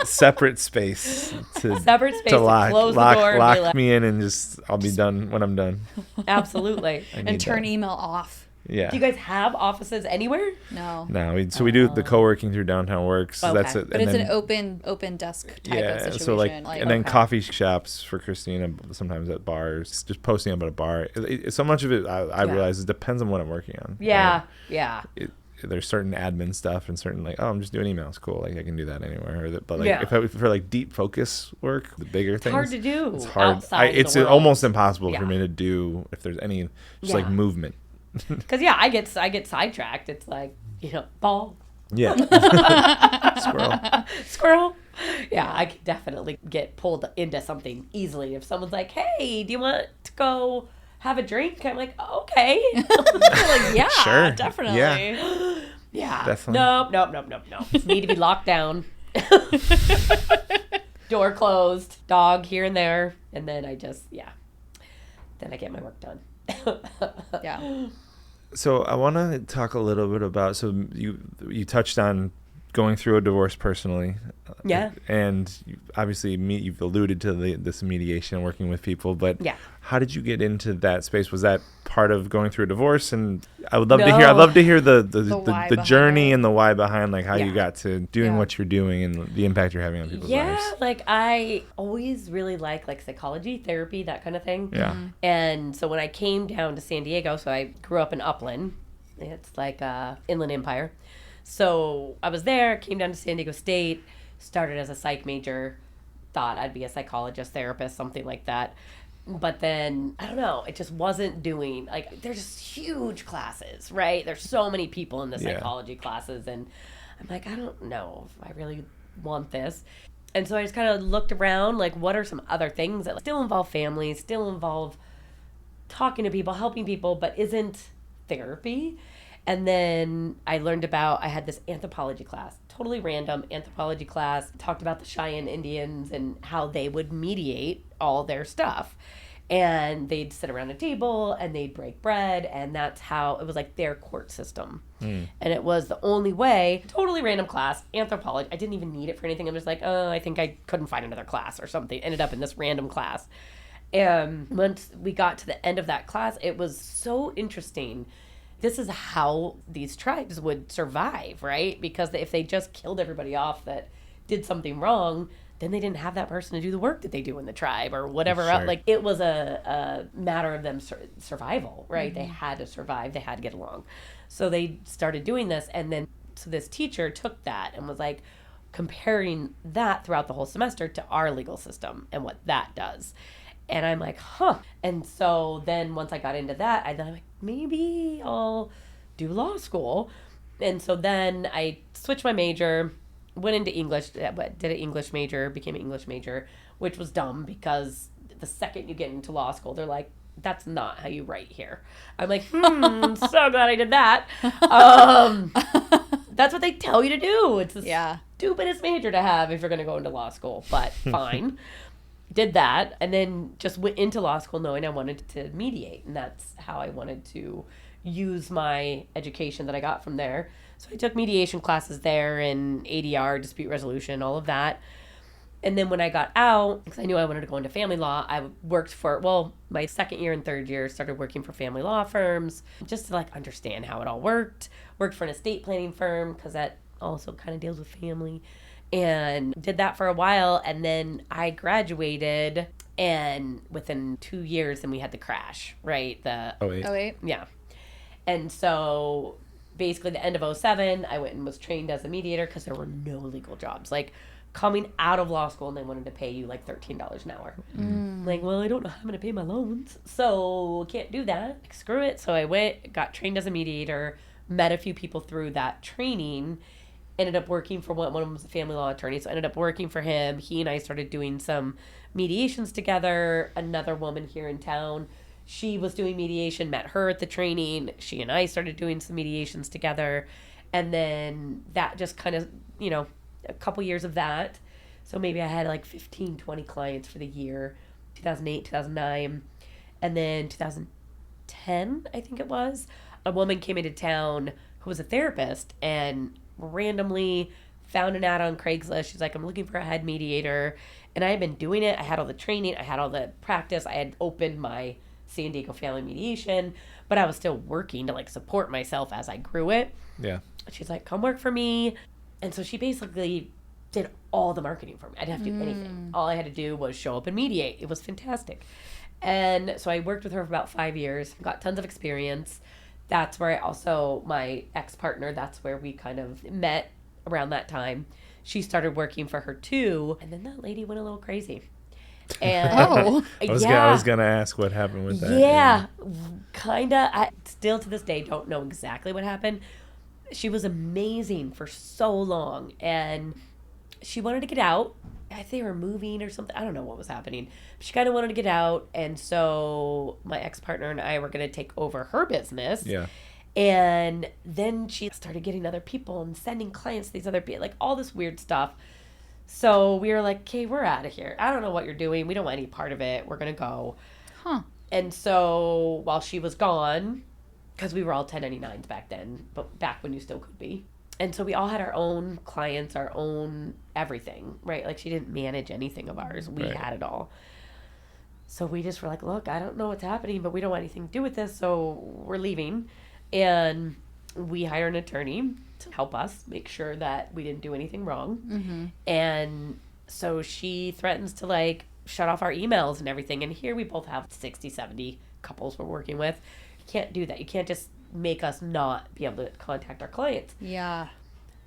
separate space to Separate space to lock close the door and be lock like- me in and just I'll be done when I'm done. Absolutely. I and need turn that. email off. Yeah. Do you guys have offices anywhere? No. No, we do the co-working through Downtown Works. So Okay. that's it. But and it's then, an open desk type of yeah, situation. so like, and then okay. coffee shops for Christina, sometimes at bars, just posting about a bar. So much of it, I Yeah. realize, it depends on what I'm working on. Yeah. Yeah. There's certain admin stuff and certain like, oh, I'm just doing emails. Cool, like I can do that anywhere. But like Yeah. for like deep focus work, the bigger things, Hard to do. It's hard. outside of It's the world. almost impossible Yeah. for me to do if there's any just like Yeah. movement. Because yeah, I get sidetracked. It's like, ball, Yeah. Squirrel. squirrel. Yeah, I could definitely get pulled into something easily. If someone's like, "Hey, do you want to go have a drink?" I'm like, "Okay." like, yeah, Sure. definitely. Yeah. Yeah. Definitely. Nope. Need to be locked down. Door closed, dog here and there, and then then I get my work done. Yeah. So I want to talk a little bit about, so you touched on going through a divorce personally. Yeah. And obviously you've alluded to this mediation, working with people, but Yeah. how did you get into that space? Was that part of going through a divorce? And I'd love to hear the journey and the why behind, like, how you got to doing what you're doing and the impact you're having on people's lives. Yeah, like I always really like psychology, therapy, that kind of thing. Yeah. And so when I came down to San Diego, so I grew up in Upland. It's like Inland Empire. So I was there, came down to San Diego State, started as a psych major, thought I'd be a psychologist, therapist, something like that. But then, I don't know, it just wasn't doing, like, there's just huge classes, right? There's so many people in the psychology classes, and I'm like, I don't know if I really want this. And so I just kind of looked around, like, what are some other things that still involve families, still involve talking to people, helping people, but isn't therapy? And then I had this anthropology class, totally random anthropology class, talked about the Cheyenne Indians and how they would mediate all their stuff. And they'd sit around a table and they'd break bread, and that's how it was, like, their court system. And it was the only way. Totally random class, anthropology. I didn't even need it for anything. I'm just like, oh, I think I couldn't find another class or something. Ended up in this random class. And once we got to the end of that class, it was so interesting. This is how these tribes would survive, right? Because if they just killed everybody off that did something wrong, then they didn't have that person to do the work that they do in the tribe or whatever. Sure. Like, it was a matter of them survival, right? They had to survive. They had to get along. So they started doing this. And then, so this teacher took that and was like comparing that throughout the whole semester to our legal system and what that does. And I'm like, huh. And so then once I got into that, I'm like, maybe I'll do law school. And so then I switched my major, went into English, did an English major, became an English major, which was dumb because the second you get into law school, they're like, that's not how you write here. I'm like, so glad I did that. That's what they tell you to do. It's the stupidest major to have if you're going to go into law school, but fine. Did that, and then just went into law school knowing I wanted to mediate, and that's how I wanted to use my education that I got from there. So I took mediation classes there and ADR, dispute resolution, all of that. And then when I got out, because I knew I wanted to go into family law, I worked for, my second year and third year, started working for family law firms just to, like, understand how it all worked. Worked for an estate planning firm because that also kind of deals with family. And did that for a while, and then I graduated, and within 2 years, then we had the crash, right? The 08. Yeah. And so basically the end of 07, I went and was trained as a mediator because there were no legal jobs. Like, coming out of law school and they wanted to pay you like $13 an hour. Like, well, I don't know how I'm going to pay my loans, so can't do that. Like, screw it. So I went, got trained as a mediator, met a few people through that training, ended up working for one of them was a family law attorney, so I ended up working for him. He and I started doing some mediations together. Another woman here in town, she was doing mediation, met her at the training. She and I started doing some mediations together. And then that just kind of, a couple years of that. So maybe I had like 15, 20 clients for the year, 2008, 2009. And then 2010, I think it was, a woman came into town who was a therapist and randomly found an ad on Craigslist. She's like, I'm looking for a head mediator. And I had been doing it. I had all the training. I had all the practice. I had opened my San Diego family mediation, but I was still working to, like, support myself as I grew it. Yeah. She's like, come work for me. And so she basically did all the marketing for me. I didn't have to do anything. All I had to do was show up and mediate. It was fantastic. And so I worked with her for about 5 years, got tons of experience. That's where my ex-partner, that's where we kind of met around that time. She started working for her too. And then that lady went a little crazy. And I was going to ask what happened with that. Yeah, kind of. I still to this day don't know exactly what happened. She was amazing for so long. And she wanted to get out. I think they were moving or something. I don't know what was happening. She kind of wanted to get out. And so my ex-partner and I were going to take over her business. Yeah. And then she started getting other people and sending clients to these other people, like all this weird stuff. So we were like, okay, we're out of here. I don't know what you're doing. We don't want any part of it. We're going to go. Huh. And so while she was gone, because we were all 1099s back then, but back when you still could be. And so we all had our own clients, our own everything, right? Like she didn't manage anything of ours. We had it all. So we just were like, look, I don't know what's happening, but we don't want anything to do with this. So we're leaving. And we hired an attorney to help us make sure that we didn't do anything wrong. Mm-hmm. And so she threatens to like shut off our emails and everything. And here we both have 60, 70 couples we're working with. You can't do that. You can't just make us not be able to contact our clients. Yeah.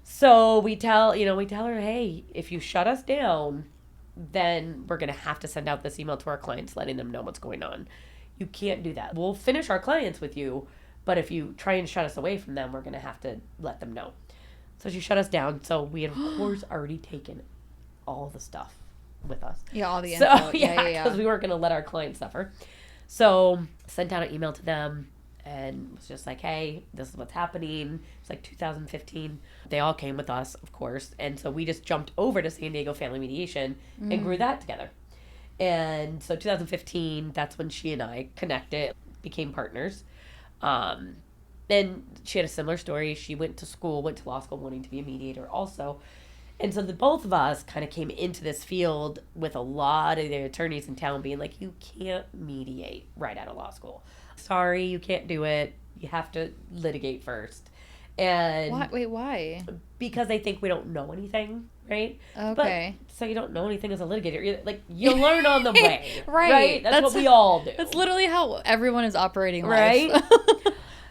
So we tell her, hey, if you shut us down, then we're going to have to send out this email to our clients letting them know what's going on. You can't do that. We'll finish our clients with you, but if you try and shut us away from them, we're going to have to let them know. So she shut us down. So we had, of course, already taken all the stuff with us. Yeah, all the info. info. Yeah, because we weren't going to let our clients suffer. So sent out an email to them and was just like, hey, this is what's happening. It's like 2015. They all came with us, of course. And so we just jumped over to San Diego Family Mediation and grew that together. And so 2015, that's when she and I connected, became partners. And she had a similar story. She went to law school, wanting to be a mediator also. And so the both of us kind of came into this field with a lot of the attorneys in town being like, you can't mediate right out of law school. Sorry, you can't do it. You have to litigate first. And Why? Wait, why? because they think we don't know anything, right? Okay. But, so you don't know anything as a litigator. You learn on the way. Right. That's what we all do. That's literally how everyone is operating life. Right?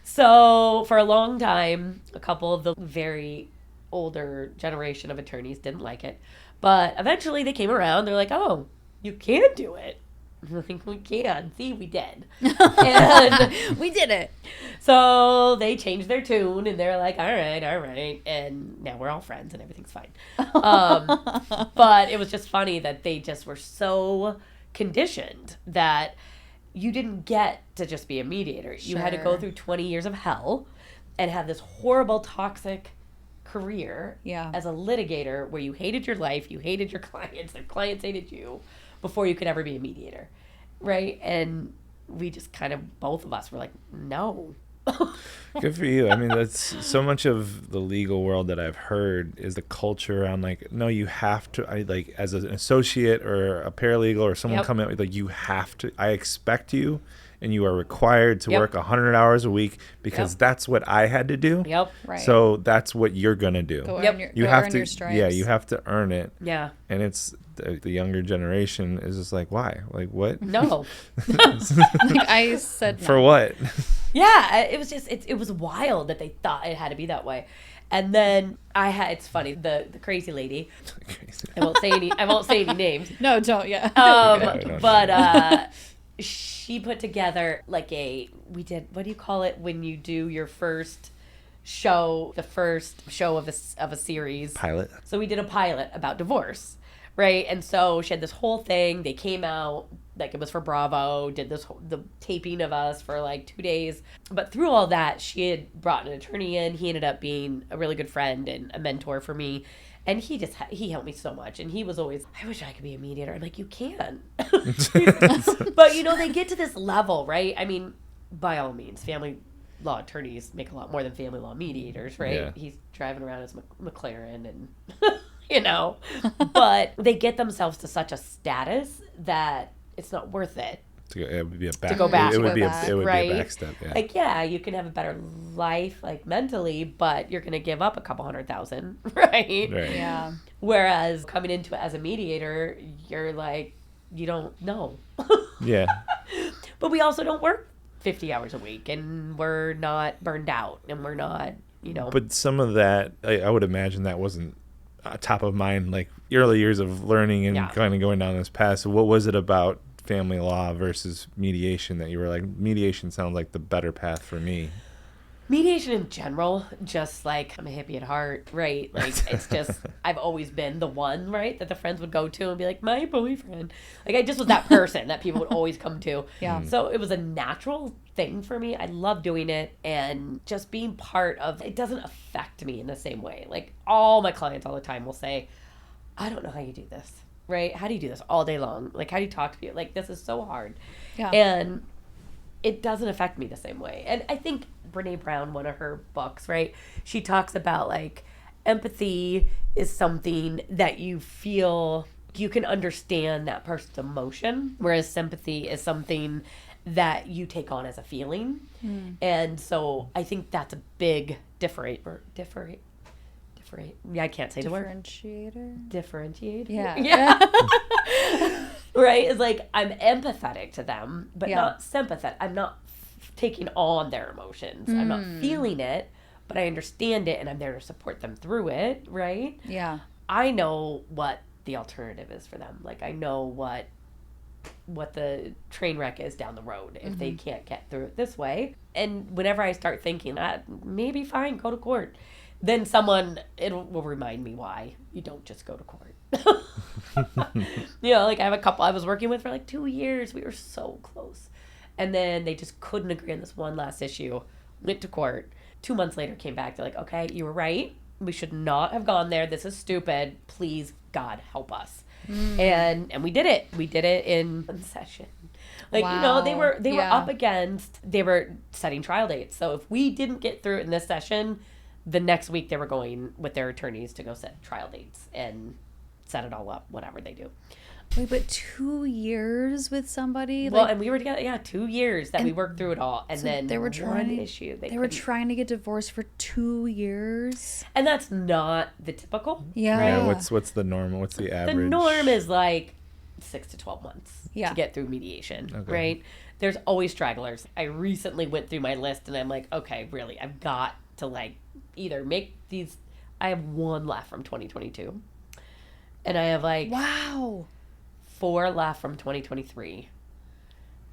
So for a long time, a couple of the very older generation of attorneys didn't like it. But eventually they came around. They're like, oh, you can do it. I think we can. See, we did. And We did it. so they changed their tune and they're like, all right. And now we're all friends and everything's fine. But it was just funny that they just were so conditioned that you didn't get to just be a mediator. You had to go Sure. through 20 years of hell and have this horrible, toxic career Yeah. as a litigator where you hated your life, you hated your clients, their clients hated you before you could ever be a mediator. Right? And we just kind of, both of us were like, no. Good for you. I mean, that's so much of the legal world that I've heard is the culture around like, no, you have to, as an associate or a paralegal or someone coming out, like you have to, I expect you and you are required to work 100 hours a week because that's what I had to do. Yep. Right. So that's what you're going to do. Go Yep. earn your, You go have earn to, your stripes. yeah, you have to earn it. Yeah. And it's the younger generation is just like, why? Like what? No. Like I said no. For what? Yeah, it was just it was wild that they thought it had to be that way. And then it's funny, the crazy lady. I won't say any names. No, don't. Yeah. But she put together what do you call it when you do your first show, the first show of a series? Pilot. So we did a pilot about divorce, right? And so she had this whole thing. They came out, like it was for Bravo, did the taping of us for like 2 days. But through all that, she had brought an attorney in. He ended up being a really good friend and a mentor for me. And he helped me so much. And he was always, I wish I could be a mediator. I'm like, you can. But, they get to this level, right? I mean, by all means, family law attorneys make a lot more than family law mediators, right? Yeah. He's driving around his McLaren and, but they get themselves to such a status that it's not worth it. It would be a back. To go back. It would be back, it would right? be a back step. Yeah. Like, yeah, you can have a better life, like mentally, but you're going to give up a couple $100,000, right? Right. Yeah. Whereas coming into it as a mediator, you're like, you don't know. Yeah. But we also don't work 50 hours a week and we're not burned out and we're not, But some of that, I would imagine that wasn't top of mind, like early years of learning and kind of going down this path. So what was it about family law versus mediation that you were like, mediation sounds like the better path for me? Mediation in general, just like, I'm a hippie at heart, right? Like, it's just, I've always been the one, right, that the friends would go to and be like, my boyfriend. Like, I just was that person that people would always come to. Yeah. So it was a natural thing for me. I love doing it, and just being part of it doesn't affect me in the same way. Like, all my clients all the time will say, I don't know how you do this, right? How do you do this all day long? Like, how do you talk to people? Like, this is so hard. Yeah. And it doesn't affect me the same way. And I think Brene Brown, one of her books, right, she talks about, like, empathy is something that you feel you can understand that person's emotion, whereas sympathy is something that you take on as a feeling. And so I think that's a big differentiator. Yeah, I can't say the word. Differentiator. Yeah. Right? It's like, I'm empathetic to them, but Yeah. not sympathetic. I'm not taking on their emotions. I'm not feeling it, but I understand it, and I'm there to support them through it, right? Yeah. I know what the alternative is for them. Like, I know what the train wreck is down the road if they can't get through it this way. And whenever I start thinking that, maybe fine, go to court, then it will remind me why you don't just go to court. You know, like, I have a couple I was working with for like 2 years. We were so close. And then they just couldn't agree on this one last issue. Went to court. 2 months later, came back. They're like, okay, you were right. We should not have gone there. This is stupid. Please, God, help us. And we did it. We did it in one session. Like, you know, they were up against, they were setting trial dates. So if we didn't get through it in this session, the next week they were going with their attorneys to go set trial dates and set it all up, whatever they do. Wait, but 2 years with somebody? Well, like, and we were together, 2 years that we worked through it all. And so then they were one issue. They were trying to get divorced for 2 years? And that's not the typical. Yeah. Yeah, what's the norm? What's the average? The norm is like 6 to 12 months Yeah. to get through mediation, Okay. right? There's always stragglers. I recently went through my list and I'm like, okay, really, I've got to, like, either make these. I have one left from 2022. And I have, like, Wow. 4 left from 2023.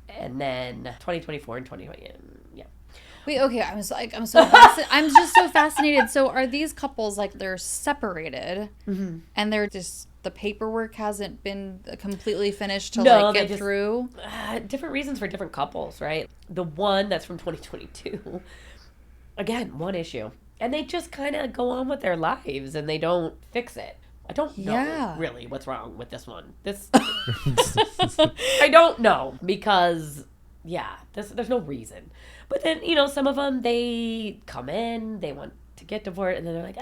And then 2024 and 2020. Yeah. Wait, okay, I'm just so fascinated. So are these couples, like, they're separated and they're just, the paperwork hasn't been completely finished to get through? Different reasons for different couples, right? The one that's from 2022, again, one issue. And they just kind of go on with their lives and they don't fix it. I don't know really what's wrong with this one. I don't know because, there's no reason. But then, you know, some of them, they come in, they want to get divorced, and then they're like,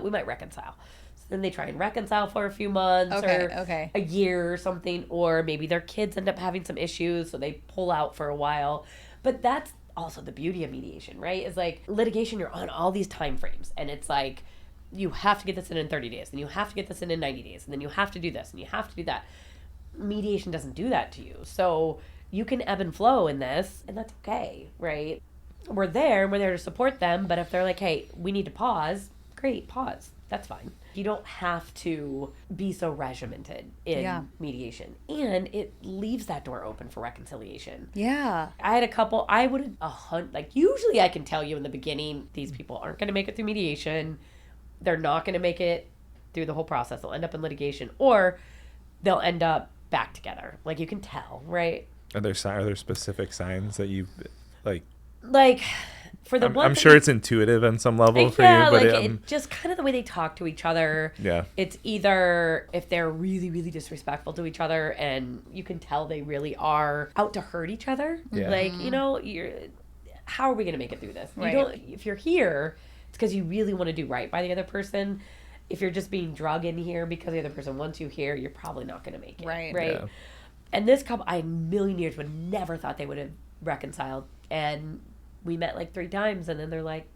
we might reconcile. So then they try and reconcile for a few months or a year or something, or maybe their kids end up having some issues, so they pull out for a while. But that's also the beauty of mediation, right? Is like litigation, you're on all these time frames, and it's like, you have to get this in 30 days, and you have to get this in 90 days, and then you have to do this, and you have to do that. Mediation doesn't do that to you. So you can ebb and flow in this, and that's okay, right? We're there to support them, but if they're like, hey, we need to pause, great, pause. That's fine. You don't have to be so regimented in mediation. And it leaves that door open for reconciliation. Yeah. I had a couple, usually I can tell you in the beginning, these people aren't going to make it through mediation. They're not going to make it through the whole process. They'll end up in litigation, or they'll end up back together. Like, you can tell, right? Are there specific signs that you like? Like, for the one, I'm sure it's intuitive on some level for you, but it just kind of the way they talk to each other. Yeah, it's either if they're really, really disrespectful to each other, and you can tell they really are out to hurt each other. Yeah. Like, you know, how are we going to make it through this? Right. If you're here, it's because you really want to do right by the other person. If you're just being drug in here because the other person wants you here, you're probably not going to make it. Right. Yeah. And this couple, I in a million years would never thought they would have reconciled. And we met like 3 times, and then they're like,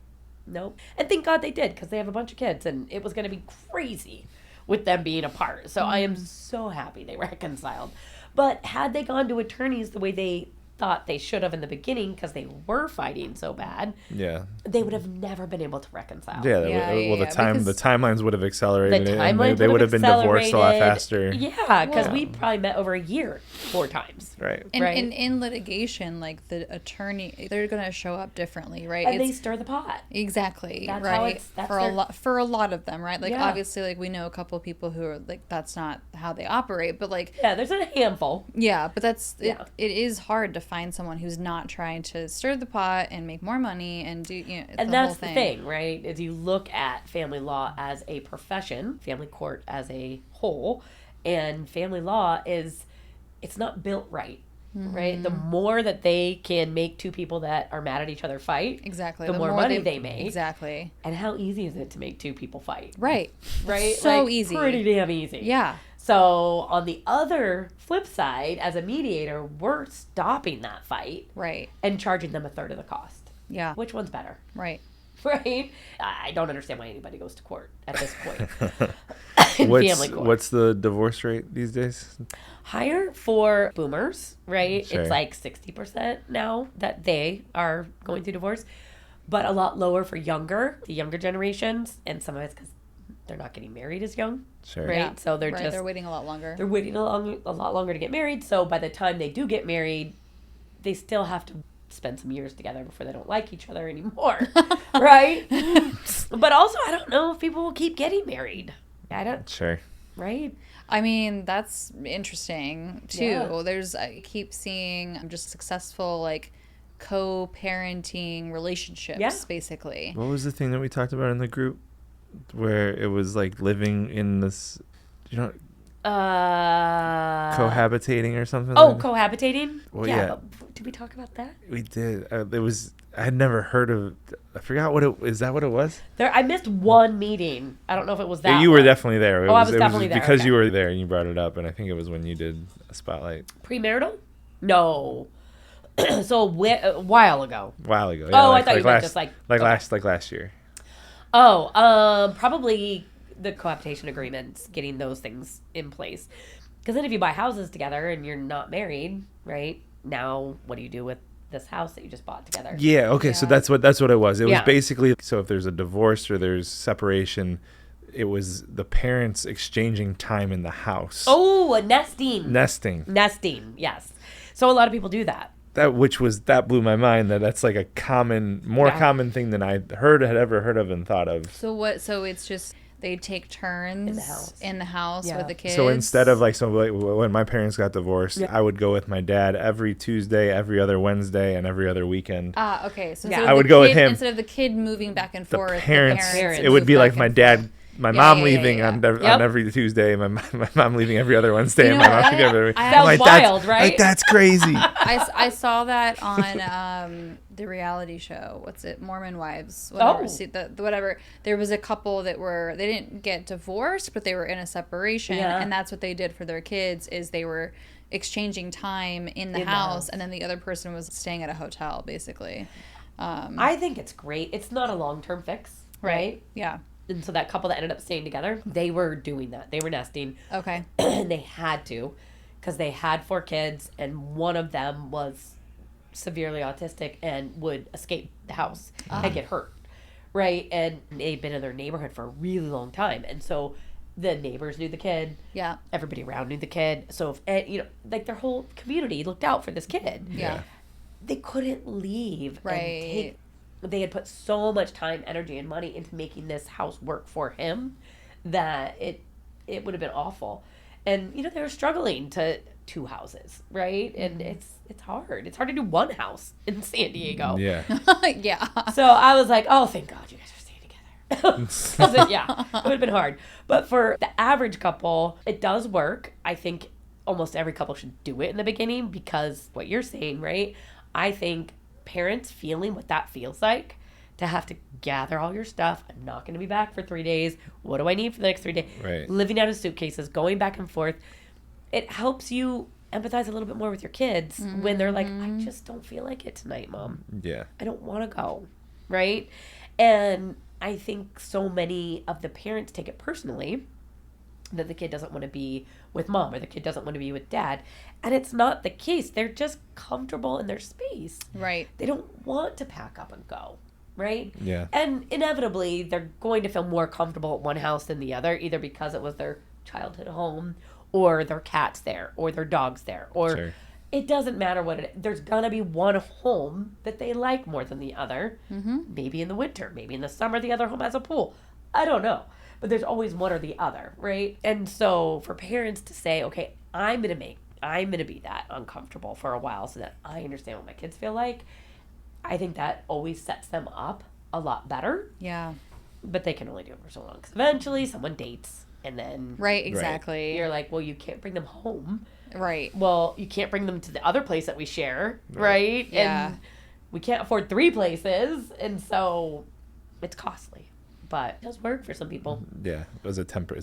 nope. And thank God they did, because they have a bunch of kids, and it was going to be crazy with them being apart. So I am so happy they reconciled. But had they gone to attorneys the way they thought they should have in the beginning because they were fighting so bad, Yeah. they would have never been able to reconcile. Yeah. The timelines would have accelerated. They would have been divorced a lot faster. Yeah, because we probably met over a year 4 times. Right. And right? in litigation, like the attorney, they're going to show up differently, right? And they stir the pot. Exactly. That's right. how it's For a lot of them, right? Like Yeah. obviously, like we know a couple of people who are like that's not how they operate, but like Yeah, there's a handful. yeah, but that's Yeah. it is hard to find someone who's not trying to stir the pot and make more money and do And the that's whole the thing. thing, right? Is you look at family law as a profession, family court as a whole, and family law it's not built right. Right? The more that they can make 2 people that are mad at each other fight, Exactly. the more money they make. Exactly. And how easy is it to make 2 people fight? Right. Right? So Like, easy. Pretty damn easy. Yeah. So on the other flip side, as a mediator, we're stopping that fight Right. and charging them a third of the cost. Yeah. Which one's better? Right. Right? I don't understand why anybody goes to court at this point. Family court. What's the divorce rate these days? Higher for boomers, right? Sure. It's like 60% now that they are going through divorce, but a lot lower for the younger generations, and some of it's because they're not getting married as young, Sure. right? Yeah. So they're waiting a lot longer. they're waiting a lot longer to get married. So by the time they do get married, they still have to spend some years together before they don't like each other anymore, right? But also, I don't know if people will keep getting married. I don't, Sure. right? I mean, that's interesting too. Yeah. I keep seeing just successful like co-parenting relationships, Yeah. basically. What was the thing that we talked about in the group where it was like living in this, cohabitating or something? Oh, like that? cohabitating? Well, yeah. But did we talk about that? We did. I had never heard of. I forgot is that what it was? I missed one meeting. I don't know if it was that. Yeah, you were one. definitely there. I was definitely there, because okay. you were there and you brought it up, and I think it was when you did a spotlight Premarital? No. So a while ago. a while ago. Oh, I thought you meant just like last year. Oh, probably the cohabitation agreements, getting those things in place. Because then if you buy houses together and you're not married, right? Now, what do you do with this house that you just bought together? Yeah. Okay. Yeah. So that's what it was. It was Yeah. basically, so if there's a divorce or there's separation, it was the parents exchanging time in the house. Oh, nesting. Nesting. Yes. So a lot of people do that. That blew my mind. That's like a more Yeah. common thing than I had ever heard of and thought of. So it's just they take turns in the house Yeah. with the kids. So instead of when my parents got divorced, Yeah. I would go with my dad every Tuesday, every other Wednesday, and every other weekend. Okay. So Yeah. instead of I would the go with kid- him. instead of the kid moving back and The forth. parents, Parents it would be move like back my and dad, forth. my Yeah, mom yeah, leaving yeah. on Yep. every Tuesday, and my mom leaving every other Wednesday, You and know my mom what? leaving every week. Sounds Like, wild, right? Like, that's crazy. I saw that on the reality show. What's it? Mormon Wives. Whatever. Oh. See, whatever. There was a couple that they didn't get divorced, but they were in a separation, Yeah. and that's what they did for their kids. Is they were exchanging time in the house, and then the other person was staying at a hotel, basically. I think it's great. It's not a long-term fix, right? Yeah. And so that couple that ended up staying together, they were doing that. They were nesting. Okay. And they had to, because they had 4 kids, and one of them was severely autistic and would escape the house and get hurt, right? And they'd been in their neighborhood for a really long time, and so the neighbors knew the kid. Yeah. Everybody around knew the kid. So if like their whole community looked out for this kid. Yeah. They couldn't leave. Right. They had put so much time, energy, and money into making this house work for him that it would have been awful. And they were struggling to 2 houses, right? And it's hard. It's hard to do 1 house in San Diego. Yeah. Yeah. So I was like, oh, thank God you guys are staying together. It would have been hard. But for the average couple, it does work. I think almost every couple should do it in the beginning, because what you're saying, right? I think parents feeling what that feels like, to have to gather all your stuff. I'm not going to be back for 3 days. What do I need for the next 3 days? Right. Living out of suitcases, going back and forth. It helps you empathize a little bit more with your kids when they're like, I just don't feel like it tonight, Mom. Yeah. I don't want to go. Right? And I think so many of the parents take it personally that the kid doesn't want to be with mom or the kid doesn't want to be with dad. And it's not the case. They're just comfortable in their space. Right. They don't want to pack up and go. Right? Yeah. And inevitably, they're going to feel more comfortable at one house than the other, either because it was their childhood home or their cat's there or their dog's there. Or Sure. it doesn't matter what it is. There's going to be one home that they like more than the other. Mm-hmm. Maybe in the winter. Maybe in the summer, the other home has a pool. I don't know. But there's always one or the other, right? And so for parents to say, okay, I'm going to be that uncomfortable for a while so that I understand what my kids feel like, I think that always sets them up a lot better. Yeah. But they can only do it for so long. Because eventually someone dates and then Right, exactly. you're like, well, you can't bring them home. Right. Well, you can't bring them to the other place that we share, right? Yeah. And we can't afford 3 places. And so it's costly. But it does work for some people. Yeah, it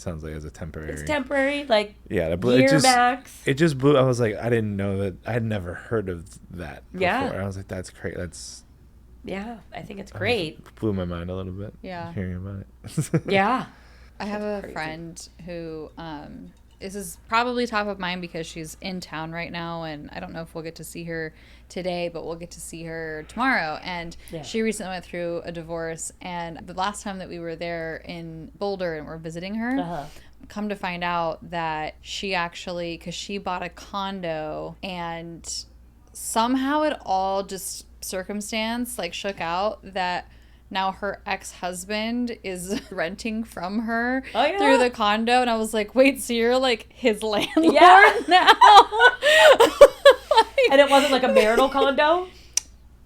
sounds like it was a temporary. It's temporary, like year max. It just blew. I was like, I didn't know that. I had never heard of that before. Yeah. I was like, that's great. Yeah, I think it's great. Blew my mind a little bit. Yeah. Hearing about it. Yeah. I have a crazy. friend who this is probably top of mind because she's in town right now, and I don't know if we'll get to see her today, but we'll get to see her tomorrow. And Yeah. she recently went through a divorce, and the last time that we were there in Boulder and we're visiting her, Uh-huh. come to find out that she actually, because she bought a condo, and somehow it all just circumstance like shook out that now her ex-husband is renting from her Oh, yeah? through the condo. And I was like, wait, so you're like his landlord Yeah. now? And it wasn't like a marital condo?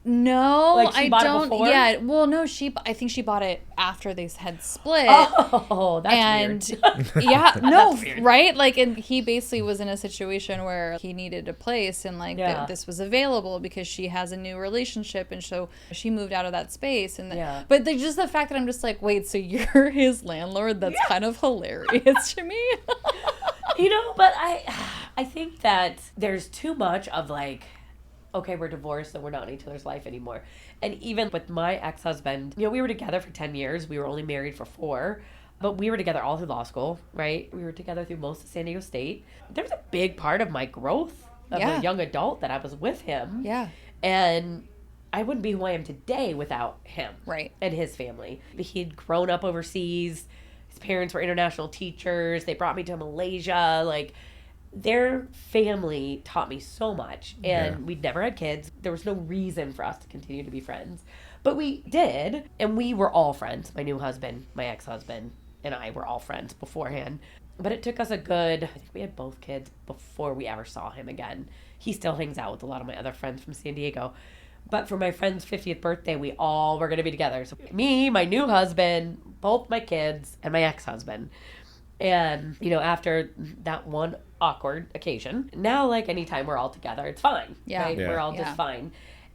No, Like, she I bought it don't. before? Yeah, well, no, I think she bought it after they had split. Oh, that's And weird. yeah, no, weird. right? Like, and he basically was in a situation where he needed a place, and like Yeah. this was available because she has a new relationship, and so she moved out of that space. And Yeah. but just the fact that I'm just like, wait, so you're his landlord? That's kind of hilarious to me. But I think that there's too much of like, okay, we're divorced and we're not in each other's life anymore. And even with my ex-husband, we were together for 10 years. We were only married for 4. But we were together all through law school, right? We were together through most of San Diego State. There was a big part of my growth of Yeah. a young adult that I was with him. Yeah. And I wouldn't be who I am today without him. Right. And his family. He'd grown up overseas. His parents were international teachers. They brought me to Malaysia. Like, their family taught me so much. And Yeah. we'd never had kids. There was no reason for us to continue to be friends. But we did. And we were all friends. My new husband, my ex-husband, and I were all friends beforehand. But it took us I think we had both kids before we ever saw him again. He still hangs out with a lot of my other friends from San Diego. But for my friend's 50th birthday, we all were going to be together. So me, my new husband, both my kids, and my ex-husband. And, after that one awkward occasion, now, like, anytime we're all together, it's fine. Yeah. Right? Yeah. We're all just fine.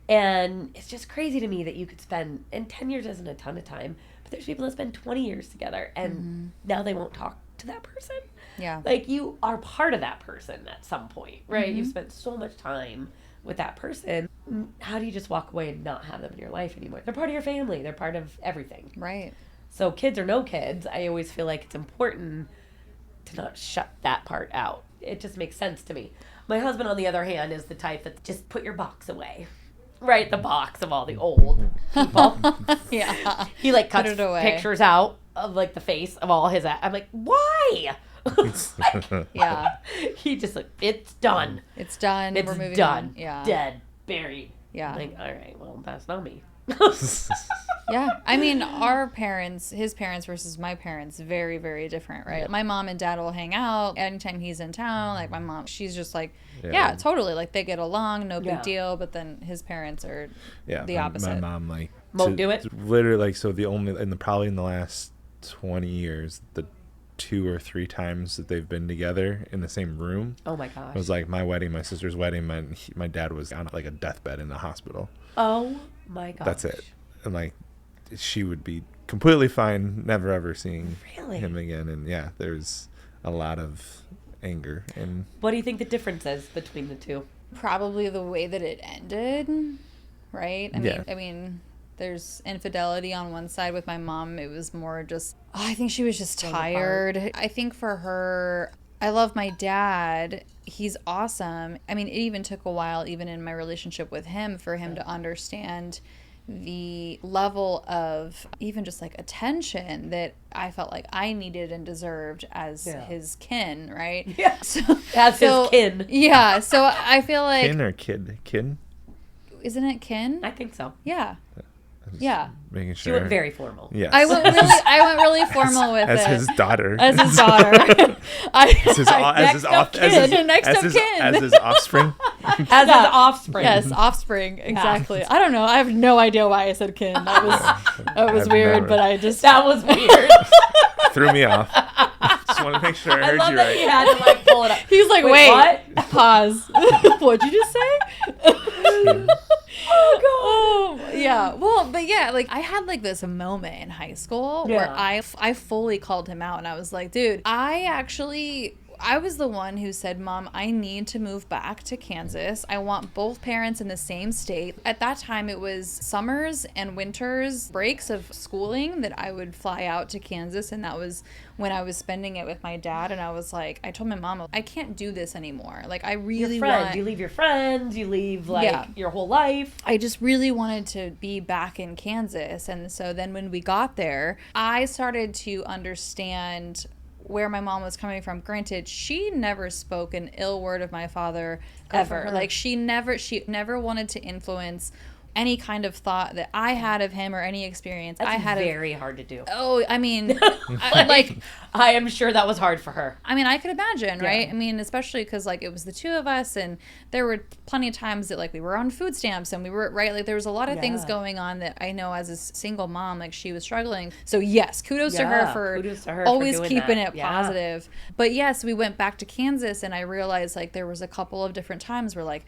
And it's just crazy to me that you could spend, and 10 years isn't a ton of time, but there's people that spend 20 years together, and now they won't talk to that person. Yeah. Like, you are part of that person at some point, right? You've spent so much time with that person. How do you just walk away and not have them in your life anymore? They're part of your family. They're part of everything. Right. So kids or no kids, I always feel like it's important to not shut that part out. It just makes sense to me. My husband, on the other hand, is the type that just put your box away. Right? The box of all the old people. Yeah. He, like, cuts it away. pictures out of, like, the face of all his... I'm like, why? Yeah. He just, like, it's done. It's done. It's We're moving done. on. Yeah. Dead. Buried. Yeah. I'm like, all right, well, that's not me. Yeah. I mean, his parents versus my parents, very, very different, right? My mom and dad will hang out anytime he's in town. Like, my mom, she's just like, yeah, totally. Like, they get along, no big Yeah. deal. But then his parents are Yeah, the opposite. My mom Won't do it? Literally, like, so probably in the last 20 years, the 2 or 3 times that they've been together in the same room. Oh, my gosh. It was like my wedding, my sister's wedding. My dad was on like a deathbed in the hospital. Oh, my gosh. That's it. And like, she would be completely fine, never ever seeing Really? him again. And yeah, there's a lot of anger. And What do you think the difference is between the two? Probably the way that it ended, right? I mean, there's infidelity on one side. With my mom, it was more just, I think she was just tired. I think for her, I love my dad. He's awesome. I mean, it even took a while, even in my relationship with him, for him to understand the level of even just like attention that I felt like I needed and deserved as his kin, right? Yeah. So, As his kin. Yeah. So I feel like... Kin or kid? Kin? Isn't it kin? I think so. Yeah. Yeah. Making She sure. went very formal. Yes. I went really formal with as it. his daughter. As his daughter. As his offspring. As his offspring. Yes, offspring. Exactly. I don't know. I have no idea why I said kin. That was weird, but I just... That was weird. Threw me off. Just want to make sure I heard love you that right. he had to like pull it up. He's like, Wait, what? Pause. What'd you just say? Oh, God. Yeah. Well, but yeah, like I had like this moment in high school where I fully called him out and I was like, dude, I was the one who said, Mom, I need to move back to Kansas. I want both parents in the same state. At that time, it was summers and winters breaks of schooling that I would fly out to Kansas. And that was when I was spending it with my dad. And I was like, I told my mom, I can't do this anymore. Like, I really You leave your friends. You leave, like, your whole life. I just really wanted to be back in Kansas. And so then when we got there, I started to understand where my mom was coming from. Granted, she never spoke an ill word of my father ever. Like she never wanted to influence any kind of thought that I had of him or any experience That's I had. Very hard to do. Oh, I mean, I am sure that was hard for her. I mean, I could imagine, right? I mean, especially because like it was the two of us, and there were plenty of times that like we were on food stamps, and we were like there was a lot of things going on that I know as a single mom, like she was struggling. So yes, kudos to her for always keeping it positive. But yes, we went back to Kansas, and I realized like there was a couple of different times where like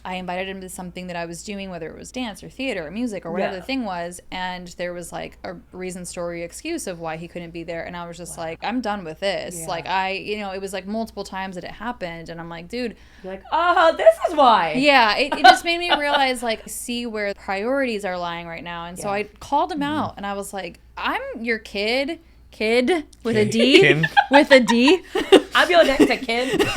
I invited him to something that I was doing, whether it was dance or theater or music or whatever the thing was, and there was like a reason, story, excuse of why he couldn't be there, and I was just like, I'm done with this. Like it was like multiple times that it happened, and I'm like, dude, you're like, this is why. Yeah, it just made me realize like see where priorities are lying right now, and so I called him out, and I was like, I'm your kid with a D, with a D. I'm your next to kid.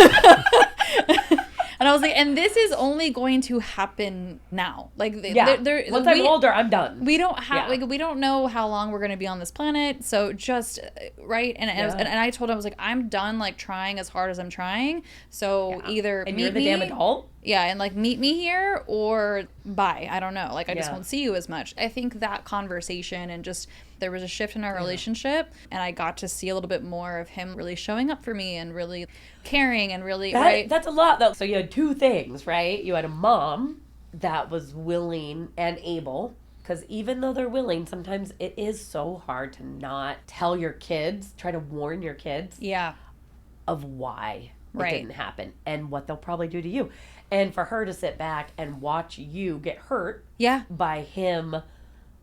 And I was like, and this is only going to happen now. Like, once I'm older, I'm done. We don't have, we don't know how long we're going to be on this planet. So just, right? And I told him, I was like, I'm done, like, trying as hard as I'm trying. So either and you're the damn adult. Yeah, and like meet me here or bye. I don't know. Like I just won't see you as much. I think that conversation and just there was a shift in our relationship, and I got to see a little bit more of him really showing up for me and really caring and really That's a lot though. So you had two things, right? You had a mom that was willing and able, because even though they're willing, sometimes it is so hard to not tell your kids, try to warn your kids of why it didn't happen and what they'll probably do to you. And for her to sit back and watch you get hurt by him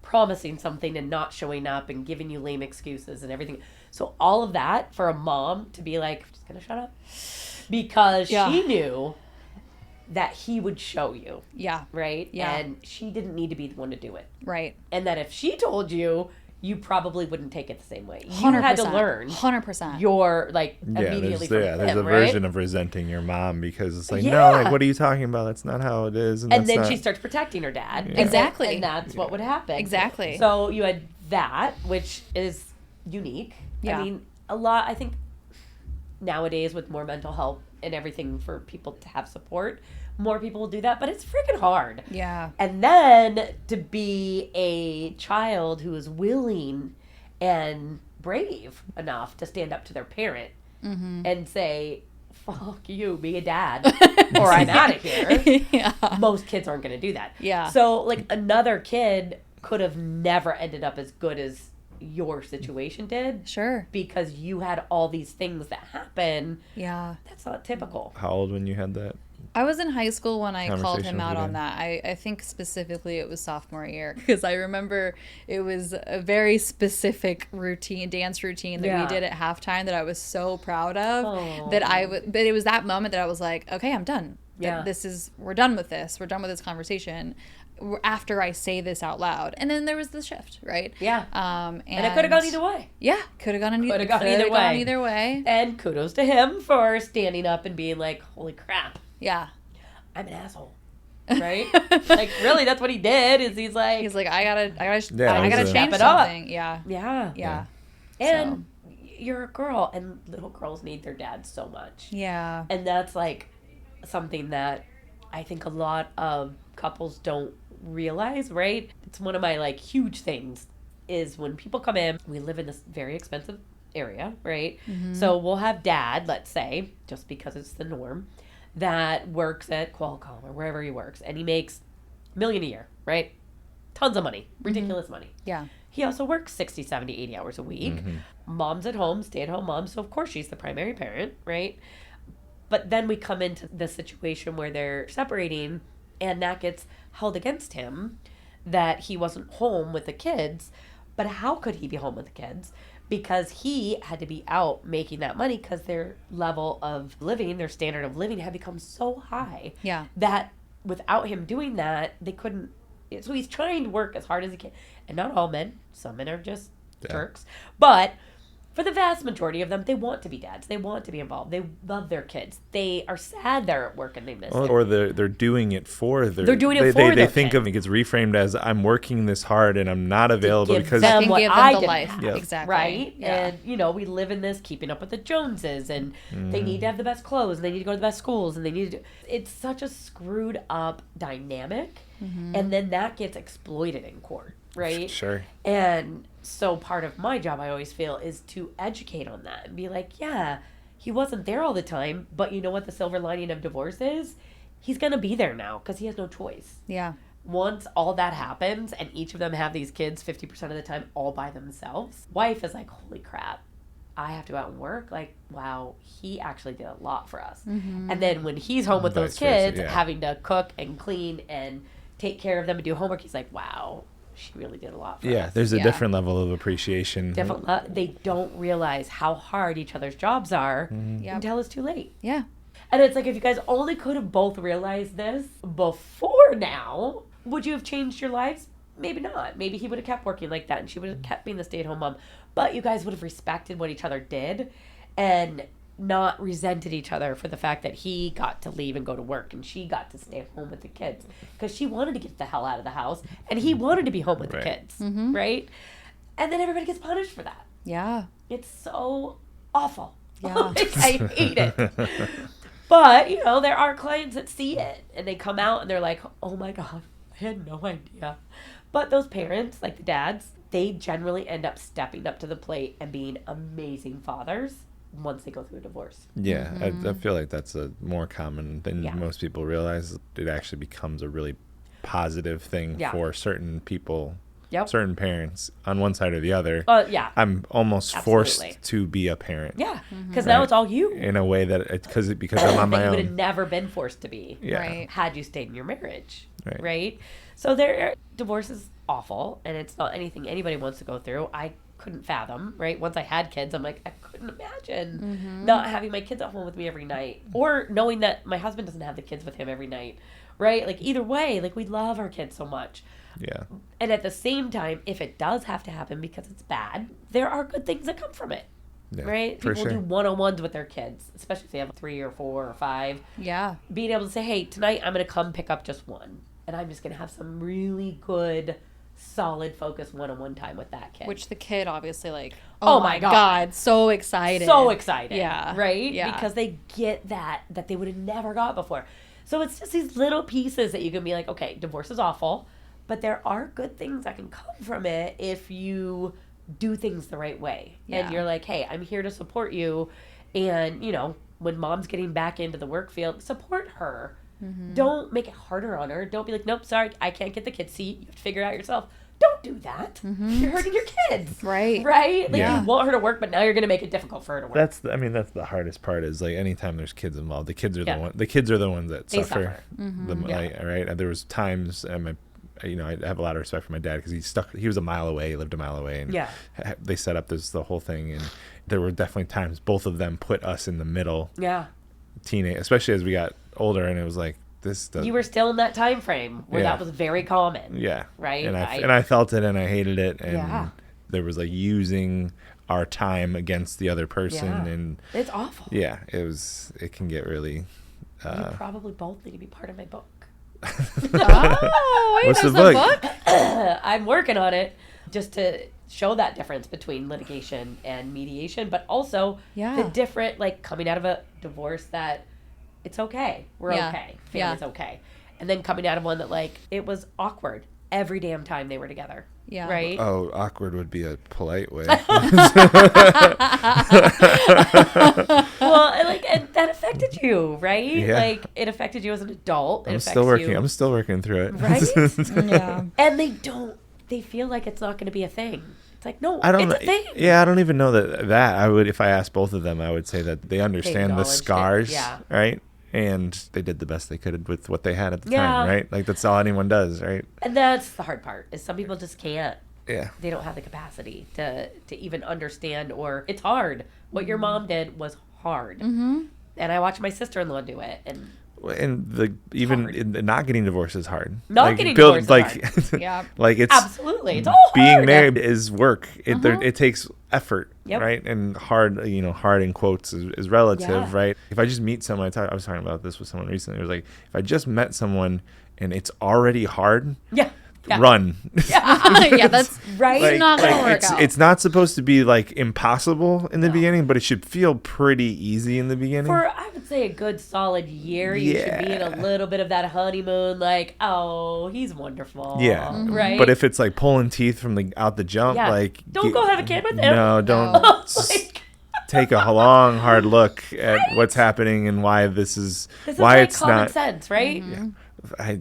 promising something and not showing up and giving you lame excuses and everything. So all of that for a mom to be like, just gonna shut up. Because she knew that he would show you. Yeah. Right? Yeah. And she didn't need to be the one to do it. Right. And that if she told you, you probably wouldn't take it the same way. You 100%, had to learn 100%. Your, like, immediately from him, there's a right? version of resenting your mom because it's like, no, like, what are you talking about? That's not how it is. And then she starts protecting her dad. Yeah. Exactly. And that's what would happen. Exactly. So you had that, which is unique. Yeah. I mean, I think nowadays with more mental health and everything for people to have support, more people will do that, but it's freaking hard. Yeah. And then to be a child who is willing and brave enough to stand up to their parent and say, fuck you, be a dad, or I'm out of here. Most kids aren't going to do that. Yeah. So, like, another kid could have never ended up as good as your situation did. Sure. Because you had all these things that happen. Yeah. That's not typical. How old when you had that? I was in high school when I called him out on that. I think specifically it was sophomore year, because I remember it was a very specific dance routine that we did at halftime that I was so proud of. But it was that moment that I was like, okay, I'm done. Yeah. We're done with this. We're done with this conversation after I say this out loud. And then there was the shift, right? Yeah. And it could have gone either way. Yeah, could have gone either way. And kudos to him for standing up and being like, holy crap. Yeah. I'm an asshole. Right? Like, really, that's what he did, is he's like, I gotta change step it something. up. Yeah. Yeah. And you're a girl, and little girls need their dads so much. Yeah. And that's like something that I think a lot of couples don't realize, right? It's one of my like huge things is when people come in, we live in this very expensive area, right? Mm-hmm. So we'll have dad, let's say, just because it's the norm, that works at Qualcomm or wherever he works, and he makes $1 million a year, right? Tons of money, ridiculous money. Yeah. He also works 60, 70, 80 hours a week. Mm-hmm. Mom's at home, stay-at-home mom, so of course she's the primary parent, right? But then we come into the situation where they're separating, and that gets held against him that he wasn't home with the kids. But how could he be home with the kids? Because he had to be out making that money because their level of living, their standard of living had become so high that without him doing that, they couldn't. So he's trying to work as hard as he can. And not all men. Some men are just jerks. But for the vast majority of them, they want to be dads. They want to be involved. They love their kids. They are sad they're at work and they miss it. Or they're doing it for their. They're doing it for their They think kids. of it gets reframed as I'm working this hard and I'm not available because them what I the didn't life. have, Exactly. right? Yeah. And we live in this keeping up with the Joneses, and they need to have the best clothes, and they need to go to the best schools, and they need to. It's such a screwed up dynamic, and then that gets exploited in court. Right? Sure. And so part of my job, I always feel, is to educate on that and be like, yeah, he wasn't there all the time, but you know what the silver lining of divorce is? He's going to be there now because he has no choice. Yeah. Once all that happens and each of them have these kids 50% of the time all by themselves, wife is like, holy crap, I have to go out and work. Like, wow, he actually did a lot for us. Mm-hmm. And then when he's home with those kids, having to cook and clean and take care of them and do homework, he's like, wow, she really did a lot for us. Yeah, there's a different level of appreciation. They don't realize how hard each other's jobs are until it's too late. Yeah. And it's like, if you guys only could have both realized this before now, would you have changed your lives? Maybe not. Maybe he would have kept working like that and she would have kept being the stay-at-home mom. But you guys would have respected what each other did and not resented each other for the fact that he got to leave and go to work and she got to stay home with the kids because she wanted to get the hell out of the house and he wanted to be home with the kids, right? And then everybody gets punished for that. Yeah. It's so awful. Yeah. I hate it. But, there are clients that see it and they come out and they're like, oh my God, I had no idea. But those parents, like the dads, they generally end up stepping up to the plate and being amazing fathers once they go through a divorce. Yeah, I feel like that's a more common than most people realize. It actually becomes a really positive thing for certain people, certain parents on one side or the other. I'm almost forced to be a parent. Yeah, because now it's all you. In a way that because I'm on my own. You would have never been forced to be had you stayed in your marriage, right? So divorce is awful, and it's not anything anybody wants to go through. I couldn't fathom, right? Once I had kids, I'm like, I couldn't imagine not having my kids at home with me every night, or knowing that my husband doesn't have the kids with him every night, right? Like, either way, like, we love our kids so much. Yeah. And at the same time, if it does have to happen because it's bad, there are good things that come from it, right? People do one-on-ones with their kids, especially if they have 3 or 4 or 5. Yeah. Being able to say, hey, tonight I'm going to come pick up just one, and I'm just going to have some really good, solid focus one-on-one time with that kid. Which the kid obviously like, oh my God, so excited. Yeah. Right? Yeah. Because they get that they would have never got before. So it's just these little pieces that you can be like, okay, divorce is awful, but there are good things that can come from it if you do things the right way. Yeah. And you're like, hey, I'm here to support you. And, when mom's getting back into the work field, support her. Mm-hmm. Don't make it harder on her. Don't be like, nope, sorry, I can't get the kids seat. You have to figure it out yourself. Don't do that. Mm-hmm. You're hurting your kids. Right. Like, you want her to work, but now you're going to make it difficult for her to work. That's the hardest part is, like, anytime there's kids involved, the kids are the ones that suffer. Mm-hmm. Right? There was times, and I have a lot of respect for my dad because he was a mile away, he lived a mile away, and they set up the whole thing, and there were definitely times both of them put us in the middle. Yeah. Especially as we got older, and it was like, this doesn't. You were still in that time frame where that was very common. Yeah. Right? And I felt it, and I hated it, and Yeah. there was like using our time against the other person, and it's awful. yeah, it can get really. You probably both need to be part of my book. Oh, wait, What's there's the a book? book? I'm working on it just to show that difference between litigation and mediation, but also the different, like, coming out of a divorce that it's okay. We're okay. Family's okay. And then coming out of one that, like, it was awkward every damn time they were together. Yeah. Right? Oh, awkward would be a polite way. Well, and that affected you, right? Yeah. Like, it affected you as an adult. I'm still working through it. Right? Yeah. And they feel like it's not going to be a thing. It's like, no, it's a thing. Yeah, I don't even know that I would, if I asked both of them, I would say that they understand the scars, right? And they did the best they could with what they had at the time, right? Like, that's all anyone does, right? And that's the hard part, is some people just can't. Yeah. They don't have the capacity to even understand, or it's hard. What your mom did was hard. Mm-hmm. And I watched my sister-in-law do it, and not getting divorced is hard. Getting divorced is hard. Yeah. Like, it's absolutely, it's all hard. Being married is work. It takes effort, right? And hard in quotes is relative, right? If I just meet someone, I was talking about this with someone recently. It was like, if I just met someone and it's already hard, run. Yeah, that's right. It's not gonna work out. It's not supposed to be like impossible in the beginning, but it should feel pretty easy in the beginning. For, I would say, a good solid year, you should be in a little bit of that honeymoon, like, oh, he's wonderful. Yeah. Right? But if it's like pulling teeth from out the jump, like, don't go have a kid with him. No, don't. Take a long, hard look at what's happening and why this is why like it's common not sense, right? Yeah. I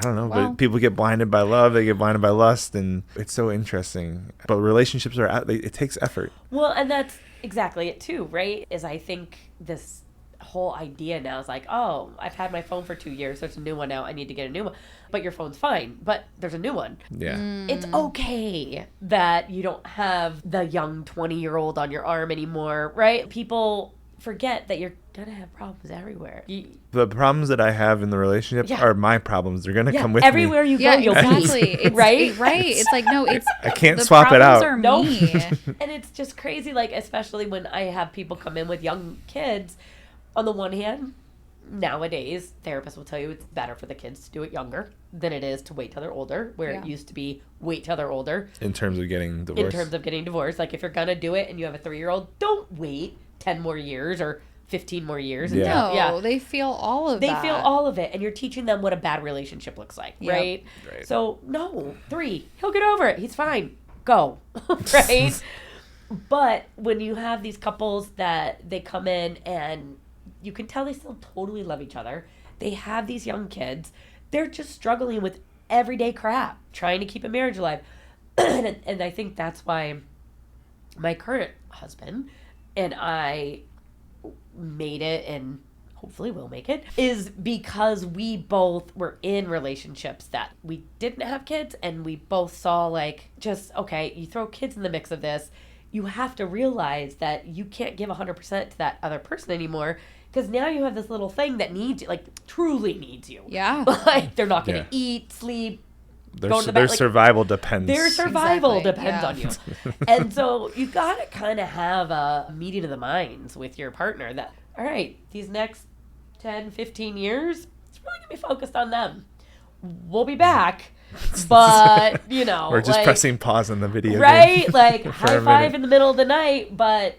don't know, but people get blinded by love, they get blinded by lust, and it's so interesting. But relationships it takes effort. Well, and that's exactly it too, right? Is I think this whole idea now is like, oh, I've had my phone for 2 years, there's a new one now, I need to get a new one. But your phone's fine, but there's a new one. Yeah. It's okay that you don't have the young 20-year-old on your arm anymore, right? People forget that you're gonna have problems everywhere. The problems that I have in the relationship are my problems. They're gonna come with everywhere me. You go, you'll exactly. be right. It's like, no, it's I can't swap it out. Are no, me. And it's just crazy. Like, especially when I have people come in with young kids. On the one hand, nowadays therapists will tell you it's better for the kids to do it younger than it is to wait till they're older. Where it used to be wait till they're older. In terms of getting divorced. Like, if you're gonna do it and you have a 3-year-old, don't wait 10 more years or 15 more years. No, they feel all of that. They feel all of it, and you're teaching them what a bad relationship looks like, right? So, no, 3, he'll get over it. He's fine. Go, right? But when you have these couples that they come in and you can tell they still totally love each other. They have these young kids. They're just struggling with everyday crap, trying to keep a marriage alive. And I think that's why my current husband and I made it, and hopefully will make it, is because we both were in relationships that we didn't have kids, and we both saw, like, just, okay, you throw kids in the mix of this, you have to realize that you can't give 100% to that other person anymore, because now you have this little thing that needs you, like, truly needs you. Yeah. Like, they're not going to eat, sleep, go to the bed. Their survival depends. Their survival depends on you. And so you got to kind of have a meeting of the minds with your partner that, all right, these next 10, 15 years, it's really going to be focused on them. We'll be back, but, you know. We're just pressing pause on the video right? game. Like, high five in the middle of the night, but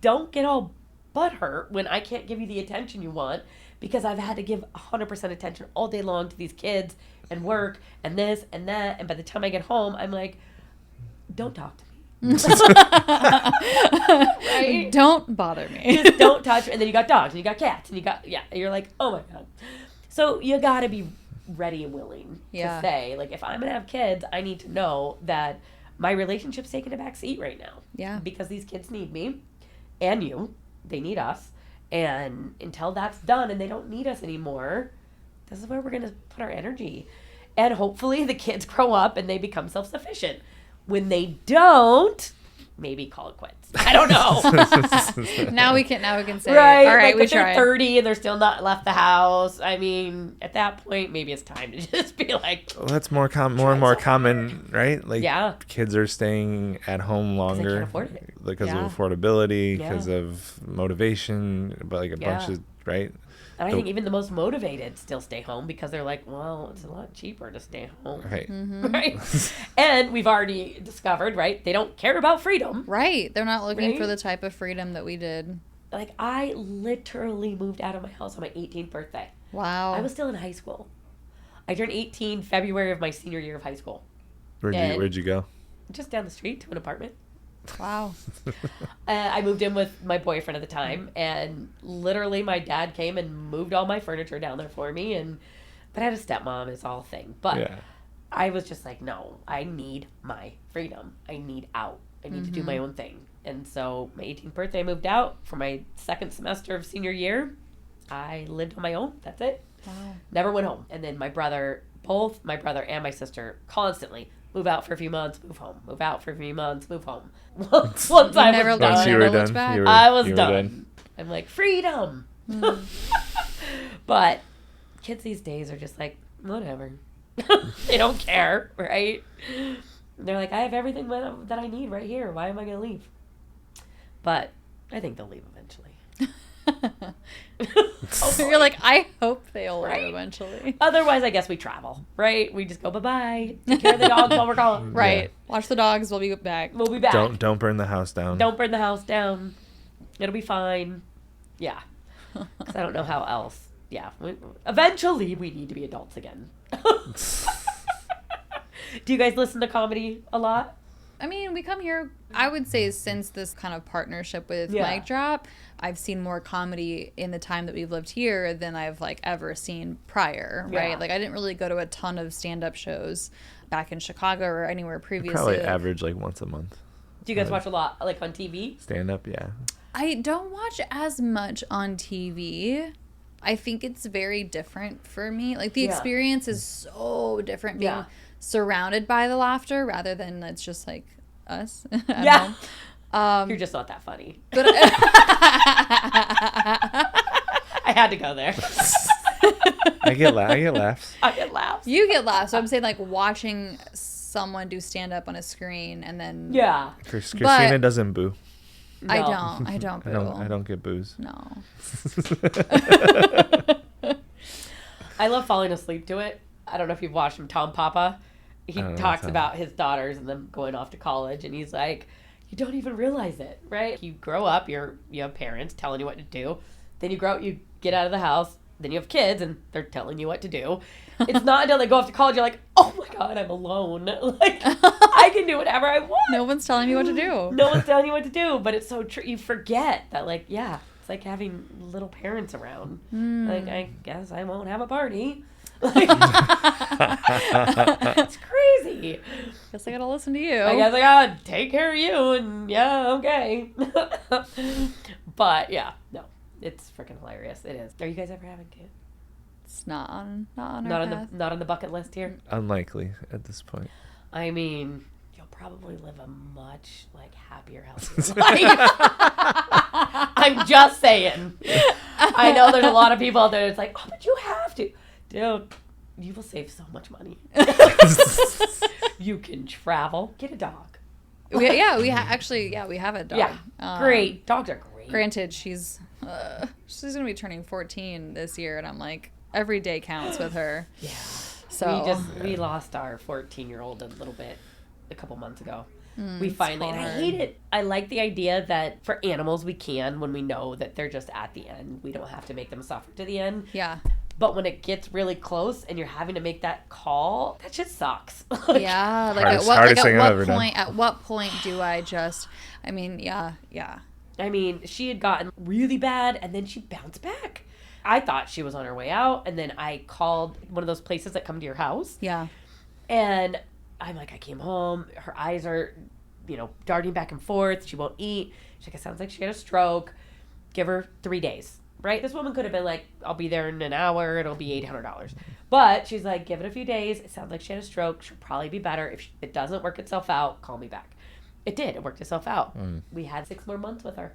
don't get all butthurt when I can't give you the attention you want, because I've had to give 100% attention all day long to these kids and work and this and that, and by the time I get home, I'm like, don't talk to me. Right? Don't bother me. Just don't touch me. And then you got dogs and you got cats and you got, you're like, oh my God. So you got to be ready and willing to say, like, if I'm going to have kids, I need to know that my relationship's taking a back seat right now. Yeah. Because these kids need me and you. They need us. And until that's done and they don't need us anymore, this is where we're going to put our energy. And hopefully the kids grow up and they become self-sufficient. When they don't, maybe call it quits. I don't know. Now we can say, Right. all right, like, we if they're tried. 30 and they're still not left the house. I mean, at that point, maybe it's time to just be like, Well, that's more and more common, right? Like, Yeah. kids are staying at home longer can't afford it. because Yeah. of affordability, Yeah. because of motivation, but like a bunch Yeah. of, right? and I think even the most motivated still stay home because they're like, well, it's a lot cheaper to stay home. Right. Right. And we've already discovered, right? They don't care about freedom. Right. They're not looking for Right? the type of freedom that we did. Like, I literally moved out of my house on my 18th birthday. Wow. I was still in high school. I turned 18 February of my senior year of high school. Where'd you go? Just down the street to an apartment. Wow. I moved in with my boyfriend at the time, and literally my dad came and moved all my furniture down there for me. But I had a stepmom, it's all a thing. But Yeah. I was just like, no, I need my freedom. I need out. I need to do my own thing. And so my 18th birthday, I moved out. For my second semester of senior year, I lived on my own. That's it. Wow. Never went home. And then both my brother and my sister constantly move out for a few months, move home. Move out for a few months, move home. Once I never was done. Once done, you never were looked done, back. I was you were done. I'm like, freedom. But kids these days are just like, whatever. They don't care, right? They're like, I have everything that I need right here. Why am I going to leave? But I think they'll leave eventually. You're like, I hope they'll Right? leave eventually. Otherwise, I guess we travel, right? We just go bye-bye. Take care of the dogs while we're gone. Right. Watch the dogs. We'll be back. We'll be back. Don't burn the house down. Don't burn the house down. It'll be fine. Yeah. Because I don't know how else. Yeah. Eventually, we need to be adults again. Do you guys listen to comedy a lot? I mean, we come here, I would say, since this kind of partnership with Yeah. Mic Drop, I've seen more comedy in the time that we've lived here than I've like ever seen prior, right? Yeah. Like I didn't really go to a ton of stand-up shows back in Chicago or anywhere previously. Probably average like once a month. Do you guys watch a lot, like on TV? Stand up, yeah. I don't watch as much on TV. I think it's very different for me. Like the Yeah. experience is so different being Yeah. surrounded by the laughter rather than it's just like us. at Yeah. home. You're just not that funny. But I had to go there. I get laughs. I get laughs. you get laughs. So I'm saying like watching someone do stand up on a screen and then Yeah. Christina doesn't boo. I No. don't. I don't boo. I don't get boos. No. I love falling asleep to it. I don't know if you've watched him, Tom Papa. He I don't know talks Tom. about his daughters and them going off to college, and he's like, you don't even realize it, right? You grow up, you have parents telling you what to do. Then you grow up, you get out of the house, then you have kids, and they're telling you what to do. It's not until they go off to college you're like, oh my God, I'm alone. Like, I can do whatever I want. No one's telling me what to do. No one's telling you what to do, but it's so true. You forget that, like, yeah, it's like having little parents around. Like, I guess I won't have a party. Like, it's crazy. Guess I gotta listen to you. I guess I gotta take care of you, and yeah, okay. But yeah, no, it's freaking hilarious. It is. Are you guys ever having kids? It's not on our Not on path. not on the bucket list here. Unlikely at this point. I mean, you'll probably live a much like happier, healthier life. I'm just saying. I know there's a lot of people out there that's like, oh, but you have to. Dude, you will save so much money. You can travel. Get a dog. We have a dog. Yeah, great. Dogs are great. Granted, she's gonna be turning 14 this year, and I'm like, every day counts with her. Yeah. So We lost our 14-year-old a little bit a couple months ago. We it's finally, and I hard. hate it. I like the idea that for animals we can when we know that they're just at the end. We don't have to make them suffer to the end. yeah, But when it gets really close and you're having to make that call, that just sucks. Like, yeah. Like Hardest thing I've ever done. at what point do I just? I mean, yeah. I mean, she had gotten really bad and then she bounced back. I thought she was on her way out, and then I called one of those places that come to your house. Yeah. And I'm like, I came home. Her eyes are, darting back and forth. She won't eat. She's like, it sounds like she had a stroke. Give her 3 days, right? This woman could have been like, I'll be there in an hour. It'll be $800. But she's like, give it a few days. It sounds like she had a stroke. She'll probably be better. If it doesn't work itself out, call me back. It did. It worked itself out. We had 6 more months with her,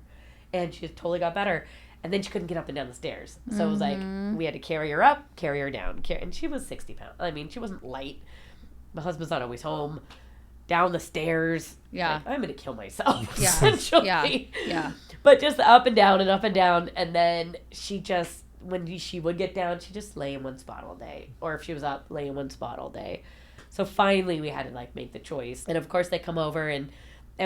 and she totally got better. And then she couldn't get up and down the stairs. So it was like, we had to carry her up, carry her down. And she was 60 pounds. I mean, she wasn't light. My husband's not always home. Down the stairs. Yeah. Like, I'm going to kill myself, Yeah. essentially. Yeah. But just up and down and up and down. And then she just, when she would get down, she'd just lay in one spot all day. Or if she was up, lay in one spot all day. So finally we had to like make the choice. And of course they come over and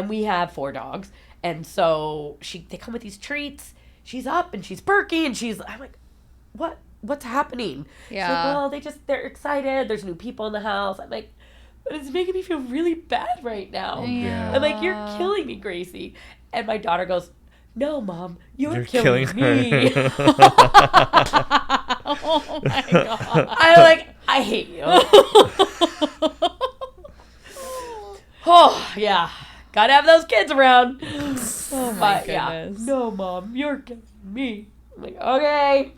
we have 4 dogs. And so they come with these treats. She's up and she's perky and I'm like, what's happening? Yeah. She's like, well, they're excited. There's new people in the house. I'm like, but it's making me feel really bad right now. Yeah. I'm like, you're killing me, Gracie. And my daughter goes, no, Mom, you're killing me. Oh my God. I'm like, I hate you. Oh, yeah. Gotta have those kids around. Oh my goodness. Yeah, no, Mom, you're killing me. I'm like, okay.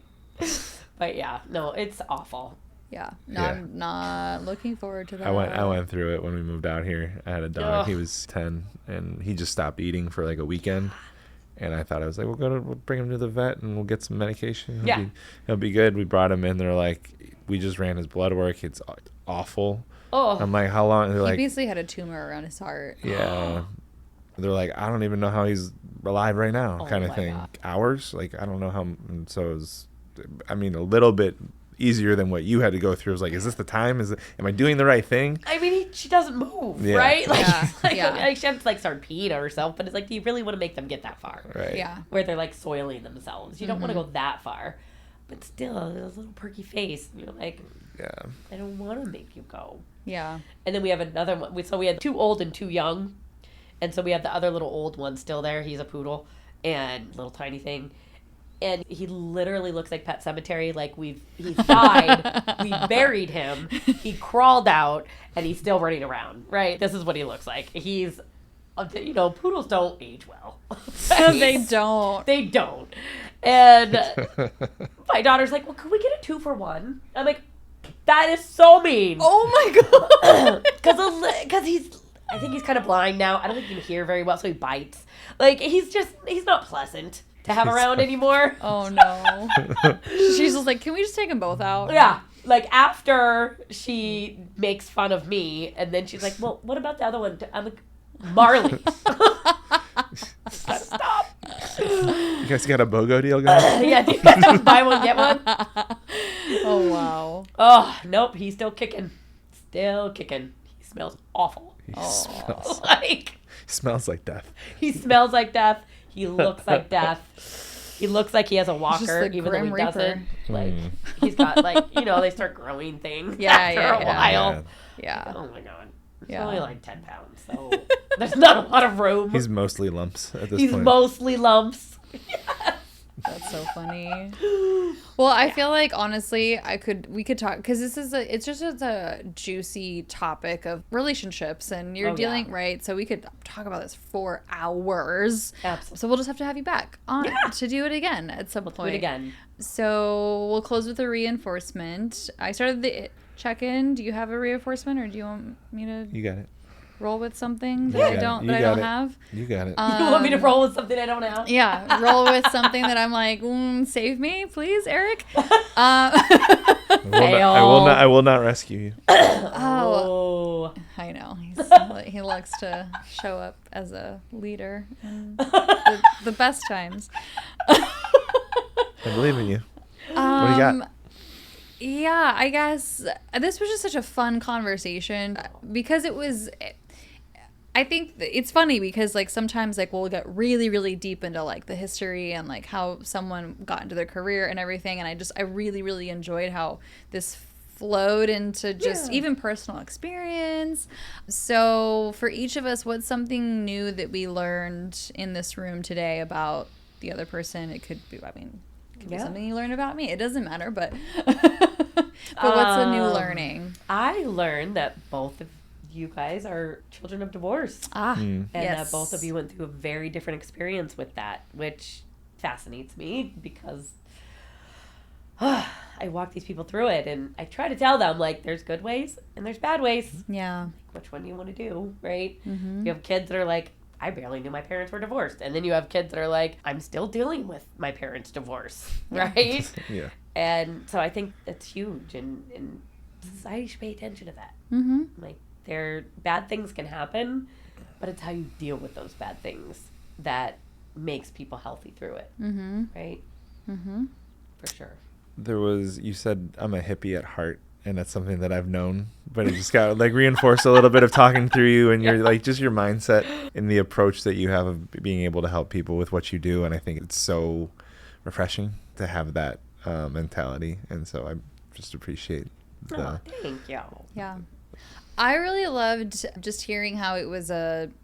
But yeah, no, it's awful. Yeah. No, Yeah. I'm not looking forward to that. I went through it when we moved out here. I had a dog. Ugh. He was 10, and he just stopped eating for like a weekend. And I thought, I was like, we'll bring him to the vet and we'll get some medication. He'll be good. We brought him in. They're like, we just ran his blood work. It's awful. Oh, I'm like, how long? They're He like, basically had a tumor around his heart. yeah. They're like, I don't even know how he's alive right now, Oh kind of my thing. God. Hours? Like, I don't know how. And so it was, I mean, a little bit easier than what you had to go through. It was like, is this the time? Am I doing the right thing? I mean, she doesn't move, Yeah. right? Like, Yeah, like, yeah. like she has to like start peeing on herself, but it's like, do you really want to make them get that far? Right. Yeah. Where they're like soiling themselves. You don't want to go that far. But still, a little perky face. And you're like, Yeah. I don't want to make you go. Yeah. And then we have another one. So we had 2 old and 2 young. And so we have the other little old one still there. He's a poodle and little tiny thing. And he literally looks like Pet Cemetery. Like he died. We buried him. He crawled out and he's still running around, right? This is what he looks like. He's, poodles don't age well. They don't. They don't. And my daughter's like, well, could we get a 2 for 1? I'm like, that is so mean. Oh my God. Because I think he's kind of blind now. I don't think he can hear very well, so he bites. Like, he's not pleasant to have around anymore. Oh no. She's just like, can we just take them both out? Yeah. Like, after she makes fun of me, and then she's like, well, what about the other one? I'm like, Marley. Stop. You guys got a BOGO deal going? Yeah, do you guys have buy one, get one? Oh wow. Oh, nope, he's still kicking. Still kicking. He smells awful. He smells like death. He smells like death. He looks like death. He looks like he has a walker, the even though he Grim doesn't. Reaper. Like, he's got, like, they start growing things Yeah, after yeah, a yeah. while. Yeah. Oh, my God. He's Yeah. only like 10 pounds, so there's not a lot of room. He's mostly lumps at this He's point. mostly lumps. That's so funny. Well, I feel like honestly, we could talk because it's just a juicy topic of relationships, and you're dealing right. So we could talk about this for hours. Absolutely. So we'll just have to have you back on to do it again at some point. Do it again. So we'll close with a reinforcement. I started the check-in. Do you have a reinforcement, or do you want me to You got it. roll with something that I don't have? You got it. You want me to roll with something I don't have? Yeah, roll with something that I'm like, save me, please, Eric. I will not rescue you. Oh, I know. He likes to show up as a leader in the best times. I believe in you. What do you got? Yeah, I guess this was just such a fun conversation because I think it's funny because like sometimes like we'll get really, really deep into like the history and like how someone got into their career and everything. And I really, really enjoyed how this flowed into just even personal experience. So for each of us, what's something new that we learned in this room today about the other person? It could be, be something you learned about me. It doesn't matter, but what's a new learning? I learned that both of you guys are children of divorce. And that both of you went through a very different experience with that, which fascinates me because I walk these people through it, and I try to tell them, like, there's good ways and there's bad ways. Yeah. Which one do you want to do, right? Mm-hmm. You have kids that are like, I barely knew my parents were divorced. And then you have kids that are like, I'm still dealing with my parents' divorce, right? Yeah. And so I think that's huge, and society should pay attention to that. Mm-hmm. Like, bad things can happen, but it's how you deal with those bad things that makes people healthy through it, Mm-hmm. right? Mm-hmm. For sure. You said I'm a hippie at heart, and that's something that I've known, but it just got like reinforced a little bit of talking through you and your like just your mindset and the approach that you have of being able to help people with what you do. And I think it's so refreshing to have that mentality. And so I just appreciate Oh, thank you. Yeah. I really loved just hearing how it was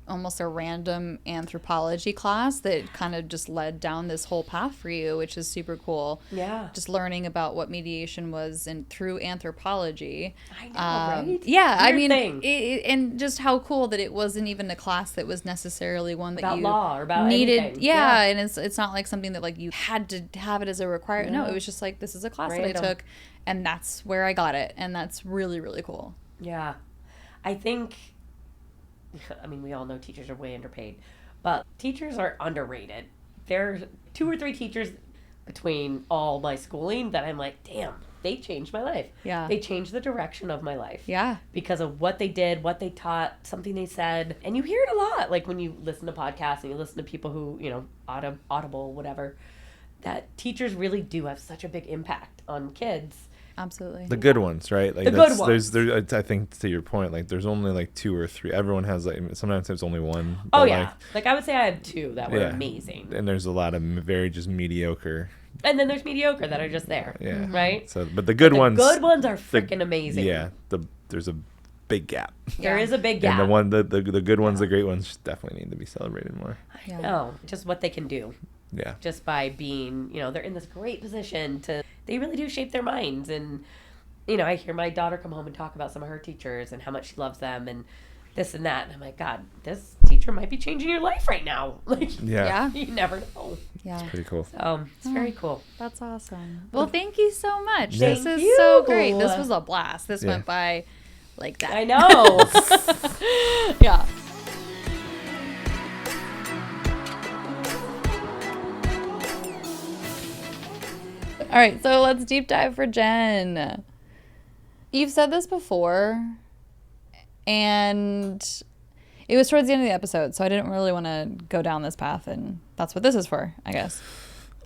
almost a random anthropology class that kind of just led down this whole path for you, which is super cool. Yeah. Just learning about what mediation was and through anthropology. I know, right? Yeah, I Weird mean, thing. and just how cool that it wasn't even a class that was necessarily one that About you law or about needed. anything. Yeah, and it's not like something that like you had to have it as a requirement. No, No. it was just like this is a class that Random. I took, and that's where I got it, and that's really really cool. Yeah. I think, I mean, we all know teachers are way underpaid, but teachers are underrated. There are 2 or 3 teachers between all my schooling that I'm like, damn, they changed my life. Yeah. They changed the direction of my life. Yeah. Because of what they did, what they taught, something they said. And you hear it a lot, like when you listen to podcasts and you listen to people who, Audible, whatever, that teachers really do have such a big impact on kids. Absolutely. the good ones, right? Like The good ones. There's I think to your point, like there's only like 2 or 3. Everyone has like sometimes there's only one. Oh, but, yeah. Like I would say I had 2 that were Yeah. amazing. And there's a lot of very just mediocre. And then there's mediocre that are just there. Yeah. Right? So, but the good The ones. good ones are freaking amazing. Yeah. There's a big gap. There Yeah. is a big gap. And the good ones, the great ones, definitely need to be celebrated more. Yeah. No, just what they can do. Yeah. Just by being, they're in this great position they really do shape their minds. And, I hear my daughter come home and talk about some of her teachers and how much she loves them and this and that. And I'm like, God, this teacher might be changing your life right now. Like, Yeah. Yeah. you never know. Yeah. Pretty cool. So it's very cool. That's awesome. Well, thank you so much. Yeah. This is Thank so you. great. This was a blast. This Yeah. went by like that. I know. Yeah. All right, so let's deep dive for Jen. You've said this before, and it was towards the end of the episode, so I didn't really want to go down this path, and that's what this is for, I guess.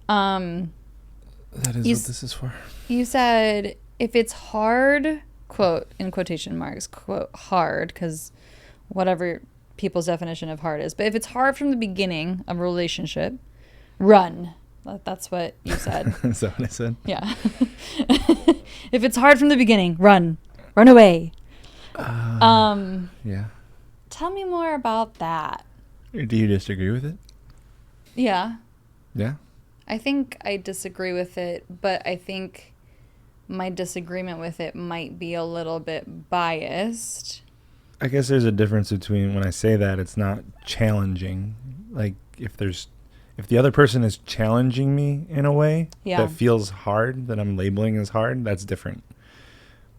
That is You what this is for. You said if it's hard, quote, in quotation marks, quote, hard, because whatever people's definition of hard is, but if it's hard from the beginning of a relationship, run. That's what you said. Is that what I said? Yeah. If it's hard from the beginning, run. Run away. Yeah. Tell me more about that. Do you disagree with it? Yeah. Yeah. I think I disagree with it, but I think my disagreement with it might be a little bit biased. I guess there's a difference between when I say that it's not challenging. Like if the other person is challenging me in a way Yeah. that feels hard, that I'm labeling as hard, that's different.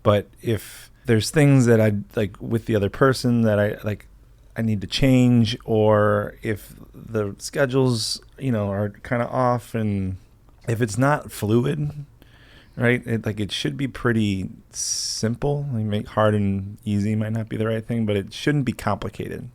But if there's things that I like with the other person that I need to change, or if the schedules, are kind of off, and if it's not fluid, right? It should be pretty simple. Like make hard and easy might not be the right thing, but it shouldn't be complicated.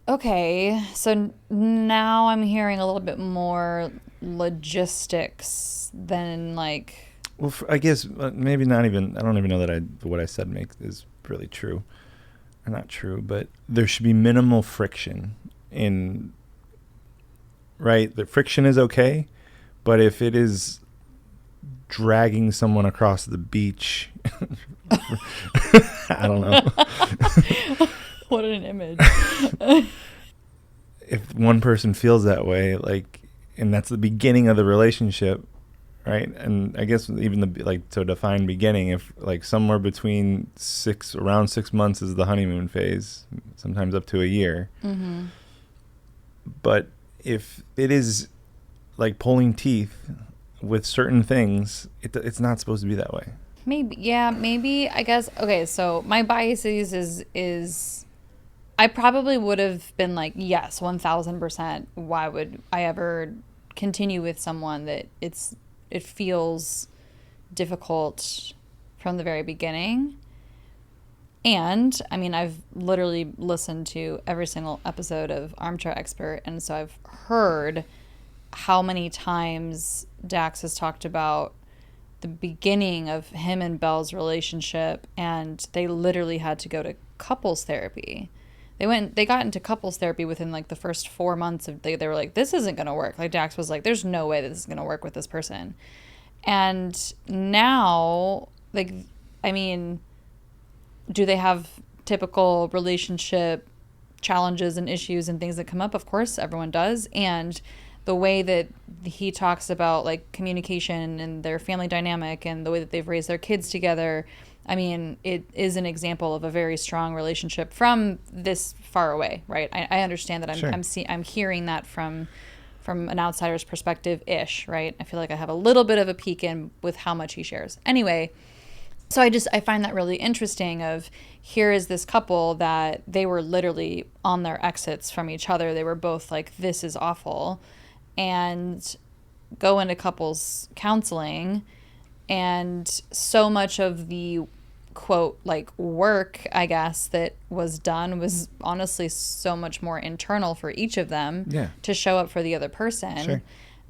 Okay, so now I'm hearing a little bit more logistics than like. Well, I guess maybe not even. I don't even know that what I said is really true, or not true. But there should be minimal friction in. Right, the friction is okay, but if it is dragging someone across the beach, I don't know. What an image. If one person feels that way, and that's the beginning of the relationship, right? And I guess even to define beginning, if somewhere between around 6 months is the honeymoon phase, sometimes up to a year. Mm-hmm. But if it is like pulling teeth with certain things, it's not supposed to be that way. Maybe, I guess. Okay, so my biases is I probably would have been like, yes, 1000%. Why would I ever continue with someone that it feels difficult from the very beginning? And I mean, I've literally listened to every single episode of Armchair Expert, and so I've heard how many times Dax has talked about the beginning of him and Belle's relationship, and they literally had to go to couples therapy. They got into couples therapy within like the first 4 months of they were like, this isn't going to work. Like Dax was like, there's no way that this is going to work with this person. And now, like, I mean, do they have typical relationship challenges and issues and things that come up? Of course, everyone does. And the way that he talks about like communication and their family dynamic and the way that they've raised their kids together, I mean, it is an example of a very strong relationship from this far away, right? I understand that I'm hearing that from an outsider's perspective ish, right? I feel like I have a little bit of a peek in with how much he shares. Anyway, so I find that really interesting of here is this couple that they were literally on their exits from each other. They were both like, this is awful, and go into couples counseling. And so much of the quote like work, I guess, that was done was honestly so much more internal for each of them to show up for the other person. Sure.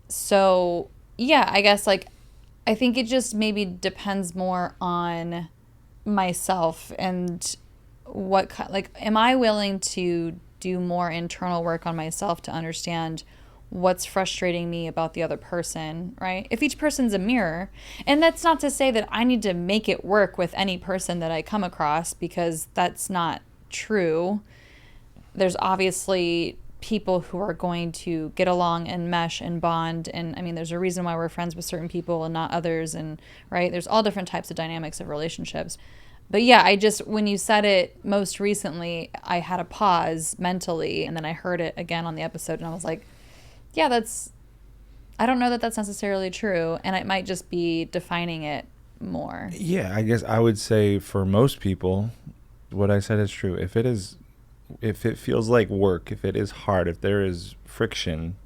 So yeah, I guess like I think it just maybe depends more on myself and like, am I willing to do more internal work on myself to understand what's frustrating me about the other person, right? If each person's a mirror, and that's not to say that I need to make it work with any person that I come across, because that's not true. There's obviously people who are going to get along and mesh and bond, and I mean, there's a reason why we're friends with certain people and not others, and right, there's all different types of dynamics of relationships. But yeah, when you said it most recently, I had a pause mentally, and then I heard it again on the episode, and I was like, yeah, I don't know that that's necessarily true, and it might just be defining it more. Yeah, I guess I would say for most people, what I said is true. If it feels like work, if it is hard, if there is friction,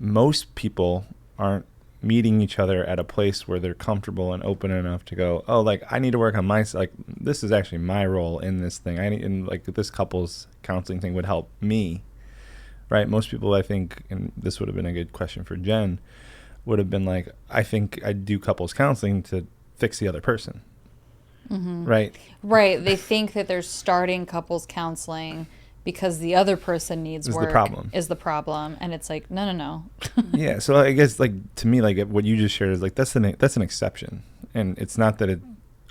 most people aren't meeting each other at a place where they're comfortable and open enough to go, oh, like I need to work on like this is actually my role in this thing. And like this couples counseling thing would help me. Right, most people, I think, and this would have been a good question for Jen, would have been like, I think I do couples counseling to fix the other person. Mm-hmm. Right. They think that they're starting couples counseling because the other person needs work. Is the problem, and it's like, no. Yeah. So I guess like to me, like what you just shared is like that's an exception, and it's not that it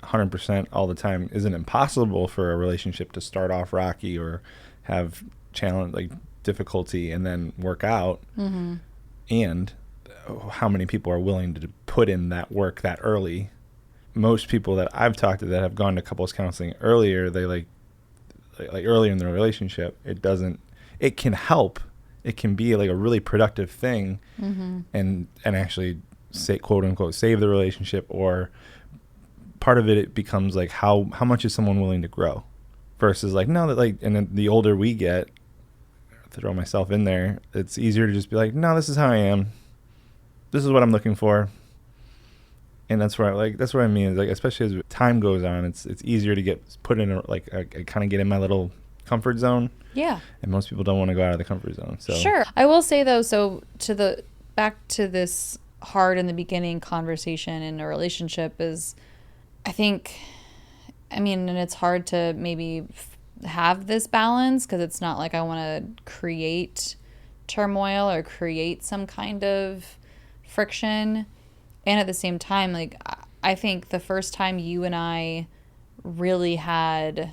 100% all the time isn't impossible for a relationship to start off rocky or have challenge like difficulty and then work out. Mm-hmm. And how many people are willing to put in that work that early? Most people that I've talked to that have gone to couples counseling earlier, they like earlier in their relationship, it can help. It can be like a really productive thing. Mm-hmm. and actually say, quote unquote, save the relationship, or part of it becomes like how much is someone willing to grow versus like, no, that like, and then the older we get, throw myself in there, it's easier to just be like, no, this is how I am, this is what I'm looking for. And that's what I mean is like, especially as time goes on, it's easier to get put in I kind of get in my little comfort zone. Yeah. And most people don't want to go out of the comfort zone. So sure. I will say though, so back to this hard in the beginning conversation in a relationship is, I think, I mean, and it's hard to maybe have this balance because it's not like I want to create turmoil or create some kind of friction. And at the same time, like, I think the first time you and I really had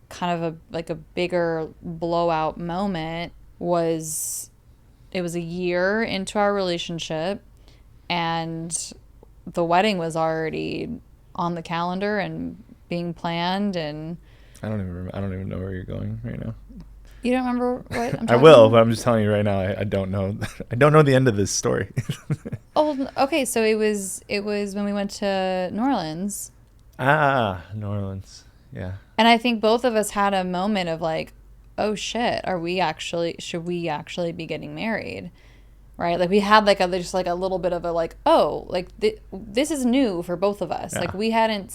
kind of a bigger blowout moment was a year into our relationship, and the wedding was already on the calendar and being planned, and I don't even know where you're going right now. You don't remember what I'm I talking will, about? but I'm just telling you right now. I don't know. I don't know the end of this story. Oh, okay. So it was when we went to New Orleans, New Orleans. Yeah. and I think both of us had a moment of like, oh shit, should we actually be getting married? Right? Like we had like just like a little bit of a like, oh, like this is new for both of us. Yeah. Like we hadn't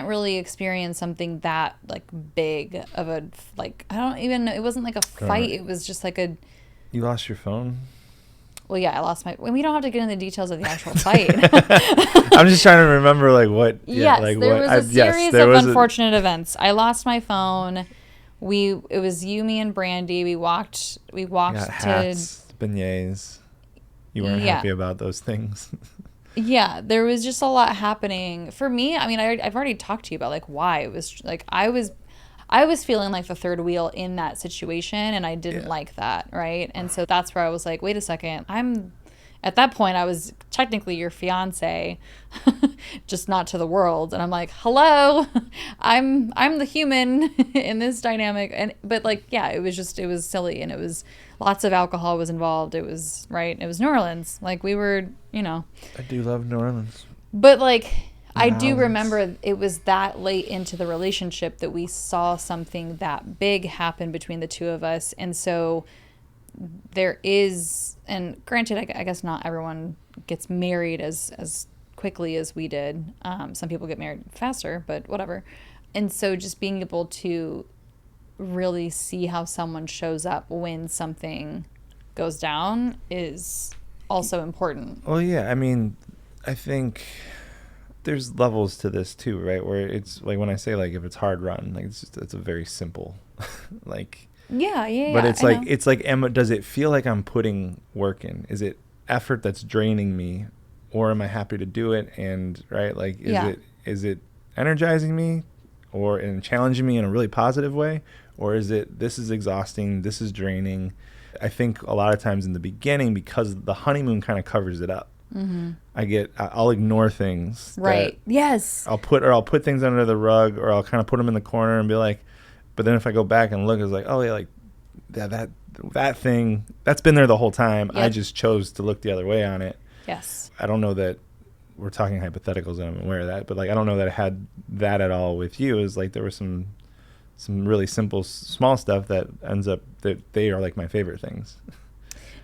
really experienced something that like big of a, like, I don't even know. It wasn't like a fight. It was just like a, You lost your phone? well, yeah, I lost my, we don't have to get into the details of the actual fight. I'm just trying to remember like what. Yeah, Yes, like there what. was a series there of was unfortunate events. I lost my phone. It was you, me, and Brandy. We walked got to, hats, beignets. You weren't Yeah. happy about those things. yeah, there was just a lot happening for me. I mean, I've already talked to you about like why it was like I was feeling like the third wheel in that situation, and I didn't Yeah. like that, right? And so that's where I was like, wait a second, at that point I was technically your fiance, just not to the world, and I'm like, hello, I'm the human in this dynamic, but like, yeah, it was silly, and it was lots of alcohol was involved. It was right. It was New Orleans, like we were, I do love New Orleans. but like. I do Nolens. remember it was that late into the relationship that we saw something that big happen between the two of us. And so there is, and granted, I guess not everyone gets married as quickly as we did. Some people get married faster, but whatever. And so just being able to really see how someone shows up when something goes down is also important. Well, yeah. I mean, I think there's levels to this too, right? Where it's like when I say like if it's hard run, like it's a very simple, like. Yeah. But it's I like know. it's like Emma. Does it feel like I'm putting work in? Is it effort that's draining me, or am I happy to do it? And right, like is it energizing me, or and challenging me in a really positive way, or is it this is exhausting, this is draining? I think a lot of times in the beginning, because the honeymoon kind of covers it up. Mm-hmm. I'll ignore things. Right. Yes. I'll put things under the rug, or I'll kind of put them in the corner and be like, but then if I go back and look, it's like, oh yeah, like that thing that's been there the whole time. Yep. I just chose to look the other way on it. Yes. I don't know that we're talking hypotheticals, and I'm aware of that, but like I don't know that I had that at all with you. Is like there was some really simple small stuff that ends up that they are like my favorite things.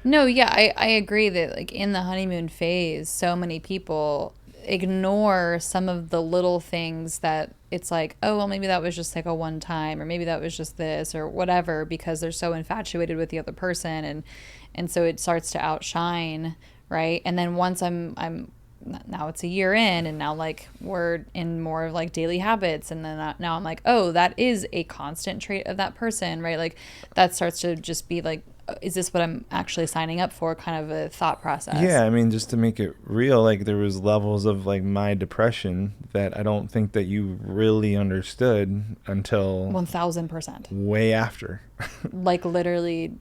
No, yeah, I agree that like in the honeymoon phase, so many people ignore some of the little things that it's like, oh, well, maybe that was just like a one time, or maybe that was just this or whatever, because they're so infatuated with the other person, and so it starts to outshine, right? And then once I'm now it's a year in, and now like we're in more of like daily habits, and then now I'm like, oh, that is a constant trait of that person, right? Like that starts to just be like, is this what I'm actually signing up for, kind of a thought process. Yeah, I mean, just to make it real, like there was levels of like my depression that I don't think that you really understood until 1000%, way after. like literally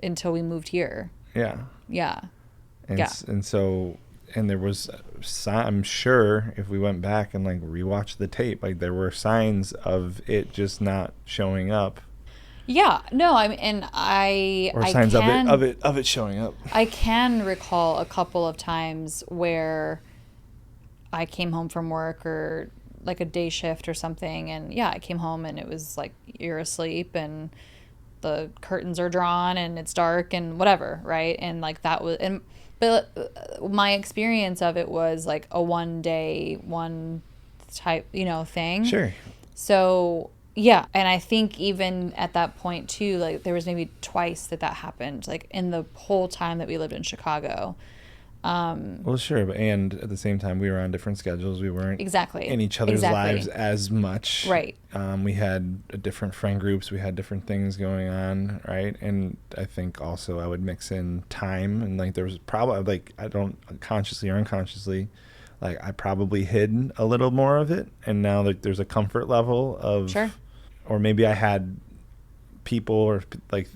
until we moved here. Yeah. And And so there was I'm sure if we went back and like rewatched the tape, like there were signs of it just not showing up. Yeah, no, I mean, and Or I signs can, of it showing up. I can recall a couple of times where I came home from work or like a day shift or something, and yeah, I came home and it was like you're asleep and the curtains are drawn and it's dark and whatever, right? And like that was, but my experience of it was like a one type, thing. Sure. So yeah, and I think even at that point too, like there was maybe twice that happened, like in the whole time that we lived in Chicago. Well, sure, but and at the same time, we were on different schedules. We weren't Exactly in each other's lives as much. Right. We had different friend groups. We had different things going on, right? And I think also I would mix in time, and like there was probably like I don't consciously or unconsciously, like I probably hid a little more of it, and now like there's a comfort level of, Sure. Or maybe I had people or like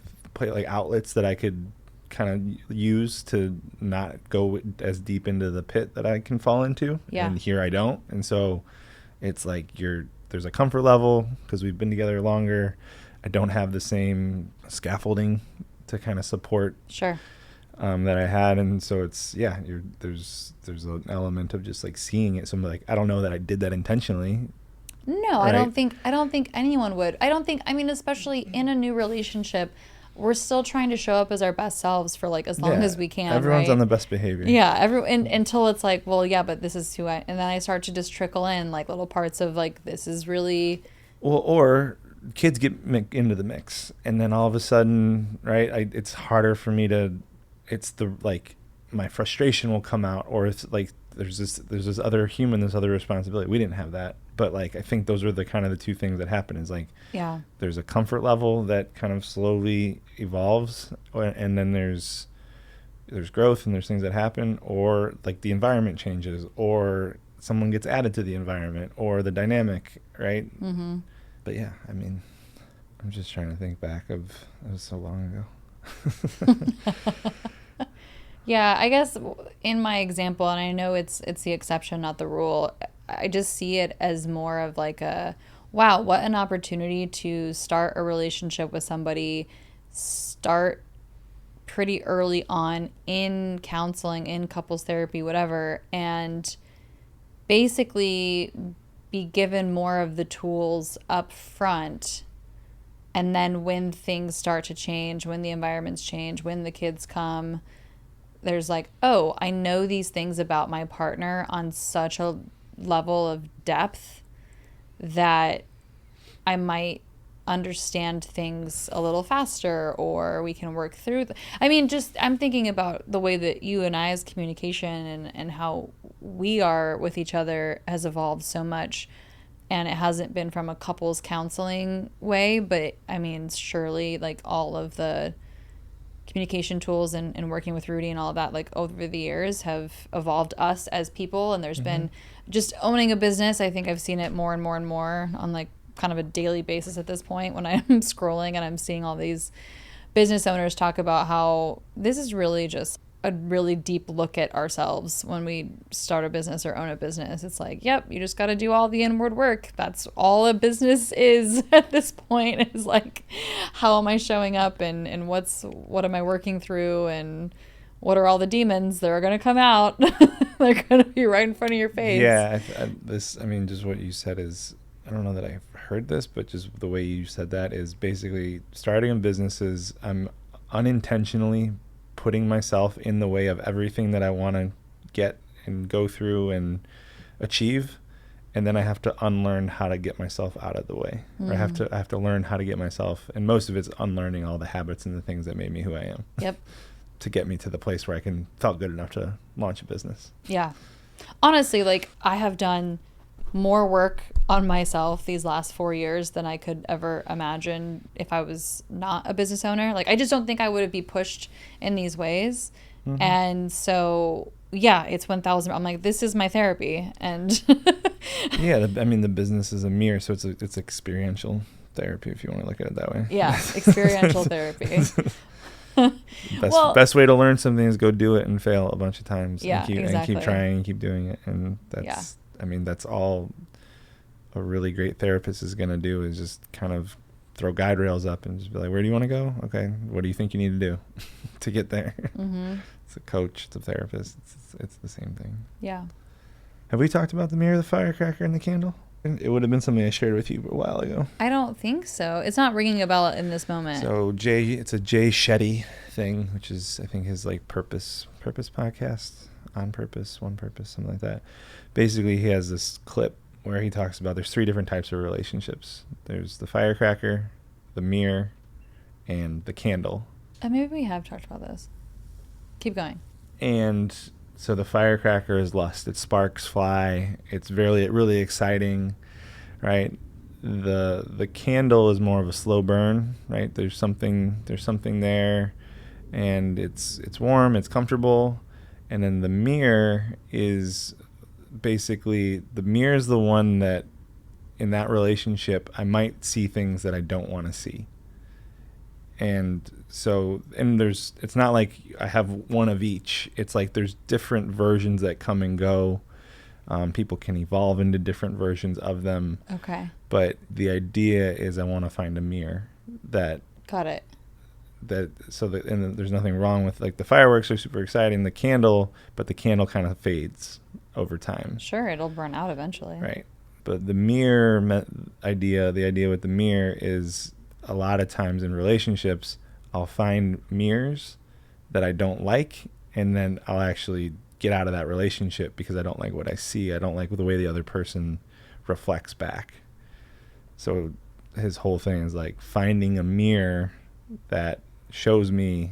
outlets that I could kind of use to not go as deep into the pit that I can fall into. Yeah. And here I don't. And so it's like there's a comfort level because we've been together longer. I don't have the same scaffolding to kind of support Sure. that I had. And so it's, there's an element of just like seeing it. So I'm like, I don't know that I did that intentionally. No, Right. I don't think anyone would. I mean, especially in a new relationship, we're still trying to show up as our best selves for like as long as we can. Everyone's right? on the best behavior. Yeah, until it's like, well, yeah, but this is who I, and then I start to just trickle in like little parts of like, this is really, Well, or kids get into the mix, and then all of a sudden, right? It's harder for me to. It's the like my frustration will come out, or it's like there's this other human, this other responsibility. We didn't have that, but like I think those are the kind of the two things that happen. Is like yeah, there's a comfort level that kind of slowly evolves, and then there's growth and there's things that happen, or like the environment changes, or someone gets added to the environment, or the dynamic, right? mm-hmm. But yeah, I mean, I'm just trying to think back of it was so long ago. Yeah, I guess in my example, and I know it's the exception, not the rule, I just see it as more of like a, wow, what an opportunity to start a relationship with somebody, start pretty early on in counseling, in couples therapy, whatever, and basically be given more of the tools up front. And then when things start to change, when the environments change, when the kids come, there's like, oh, I know these things about my partner on such a level of depth that I might understand things a little faster, or we can work through I mean, just I'm thinking about the way that you and I's communication and how we are with each other has evolved so much. And it hasn't been from a couples counseling way, but I mean, surely like all of the communication tools and working with Rudy and all of that, like over the years have evolved us as people. And there's been just owning a business. I think I've seen it more and more and more on like kind of a daily basis at this point when I'm scrolling and I'm seeing all these business owners talk about how this is really just a really deep look at ourselves when we start a business or own a business. It's like, yep, you just got to do all the inward work. That's all a business is at this point, is like, how am I showing up and what am I working through and what are all the demons that are going to come out? They're going to be right in front of your face. Yeah, I mean, just what you said is, I don't know that I've heard this, but just the way you said that is basically starting a business is I'm unintentionally putting myself in the way of everything that I want to get and go through and achieve, and then I have to unlearn how to get myself out of the way. Or I have to learn how to get myself, and most of it's unlearning all the habits and the things that made me who I am. Yep. To get me to the place where I felt good enough to launch a business. Yeah. Honestly, like I have done more work on myself these last 4 years than I could ever imagine if I was not a business owner. Like I just don't think I would be pushed in these ways. Mm-hmm. And so, yeah, it's 1,000. I'm like, this is my therapy. And yeah, I mean, the business is a mirror, so it's experiential therapy if you want to look at it that way. Yeah, experiential therapy. Best way to learn something is go do it and fail a bunch of times. Yeah, and keep trying and keep doing it. And that's, yeah. I mean, that's all a really great therapist is going to do, is just kind of throw guide rails up and just be like, where do you want to go? Okay, what do you think you need to do to get there? Mm-hmm. It's a coach, it's a therapist. It's the same thing. Yeah. Have we talked about the mirror, the firecracker, and the candle? It would have been something I shared with you a while ago. I don't think so. It's not ringing a bell in this moment. So it's a Jay Shetty thing, which is, I think, his like purpose podcast, On Purpose, One Purpose, something like that. Basically, he has this clip where he talks about there's 3 different types of relationships. There's the firecracker, the mirror, and the candle. Maybe we have talked about this. Keep going. And so the firecracker is lust. It sparks fly. It's really exciting, right? The candle is more of a slow burn, right? There's something there, and it's warm, it's comfortable. And then the mirror is basically, the mirror is the one that in that relationship I might see things that I don't want to see. And so, and it's not like I have one of each. It's like there's different versions that come and go. People can evolve into different versions of them. Okay. But the idea is I want to find a mirror that Got it. and there's nothing wrong with, like, the fireworks are super exciting, the candle, but the candle kind of fades over time. Sure, it'll burn out eventually. Right. But the mirror the idea with the mirror is, a lot of times in relationships, I'll find mirrors that I don't like, and then I'll actually get out of that relationship because I don't like what I see. I don't like the way the other person reflects back. So his whole thing is like finding a mirror that shows me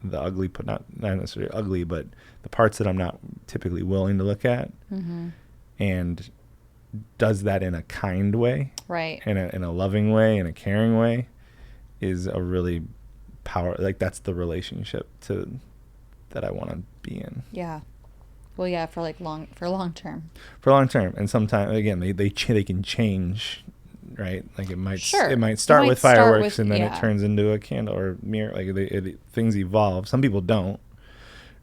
the ugly, not necessarily ugly, but the parts that I'm not typically willing to look at, and does that in a kind way, right? In a loving way, in a caring way, is a really that's the relationship that I want to be in. Yeah. Well, yeah, for long term. For long term, and sometimes again they can change, right? Like it might It start might with start fireworks, with, and then yeah. it turns into a candle or mirror. Like things evolve. Some people don't,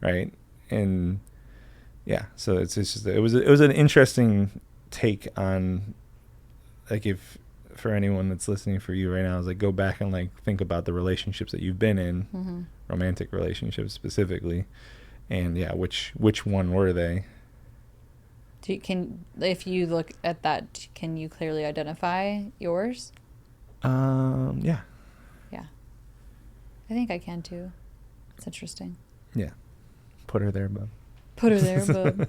right? And yeah, so it's just it was an interesting take on, like, if for anyone that's listening, for you right now, is like, go back and like think about the relationships that you've been in, romantic relationships specifically, and yeah, which one were they? If you look at that, can you clearly identify yours? Yeah. Yeah. I think I can too. It's interesting. Yeah. Put her there, bub. Put her there, bub.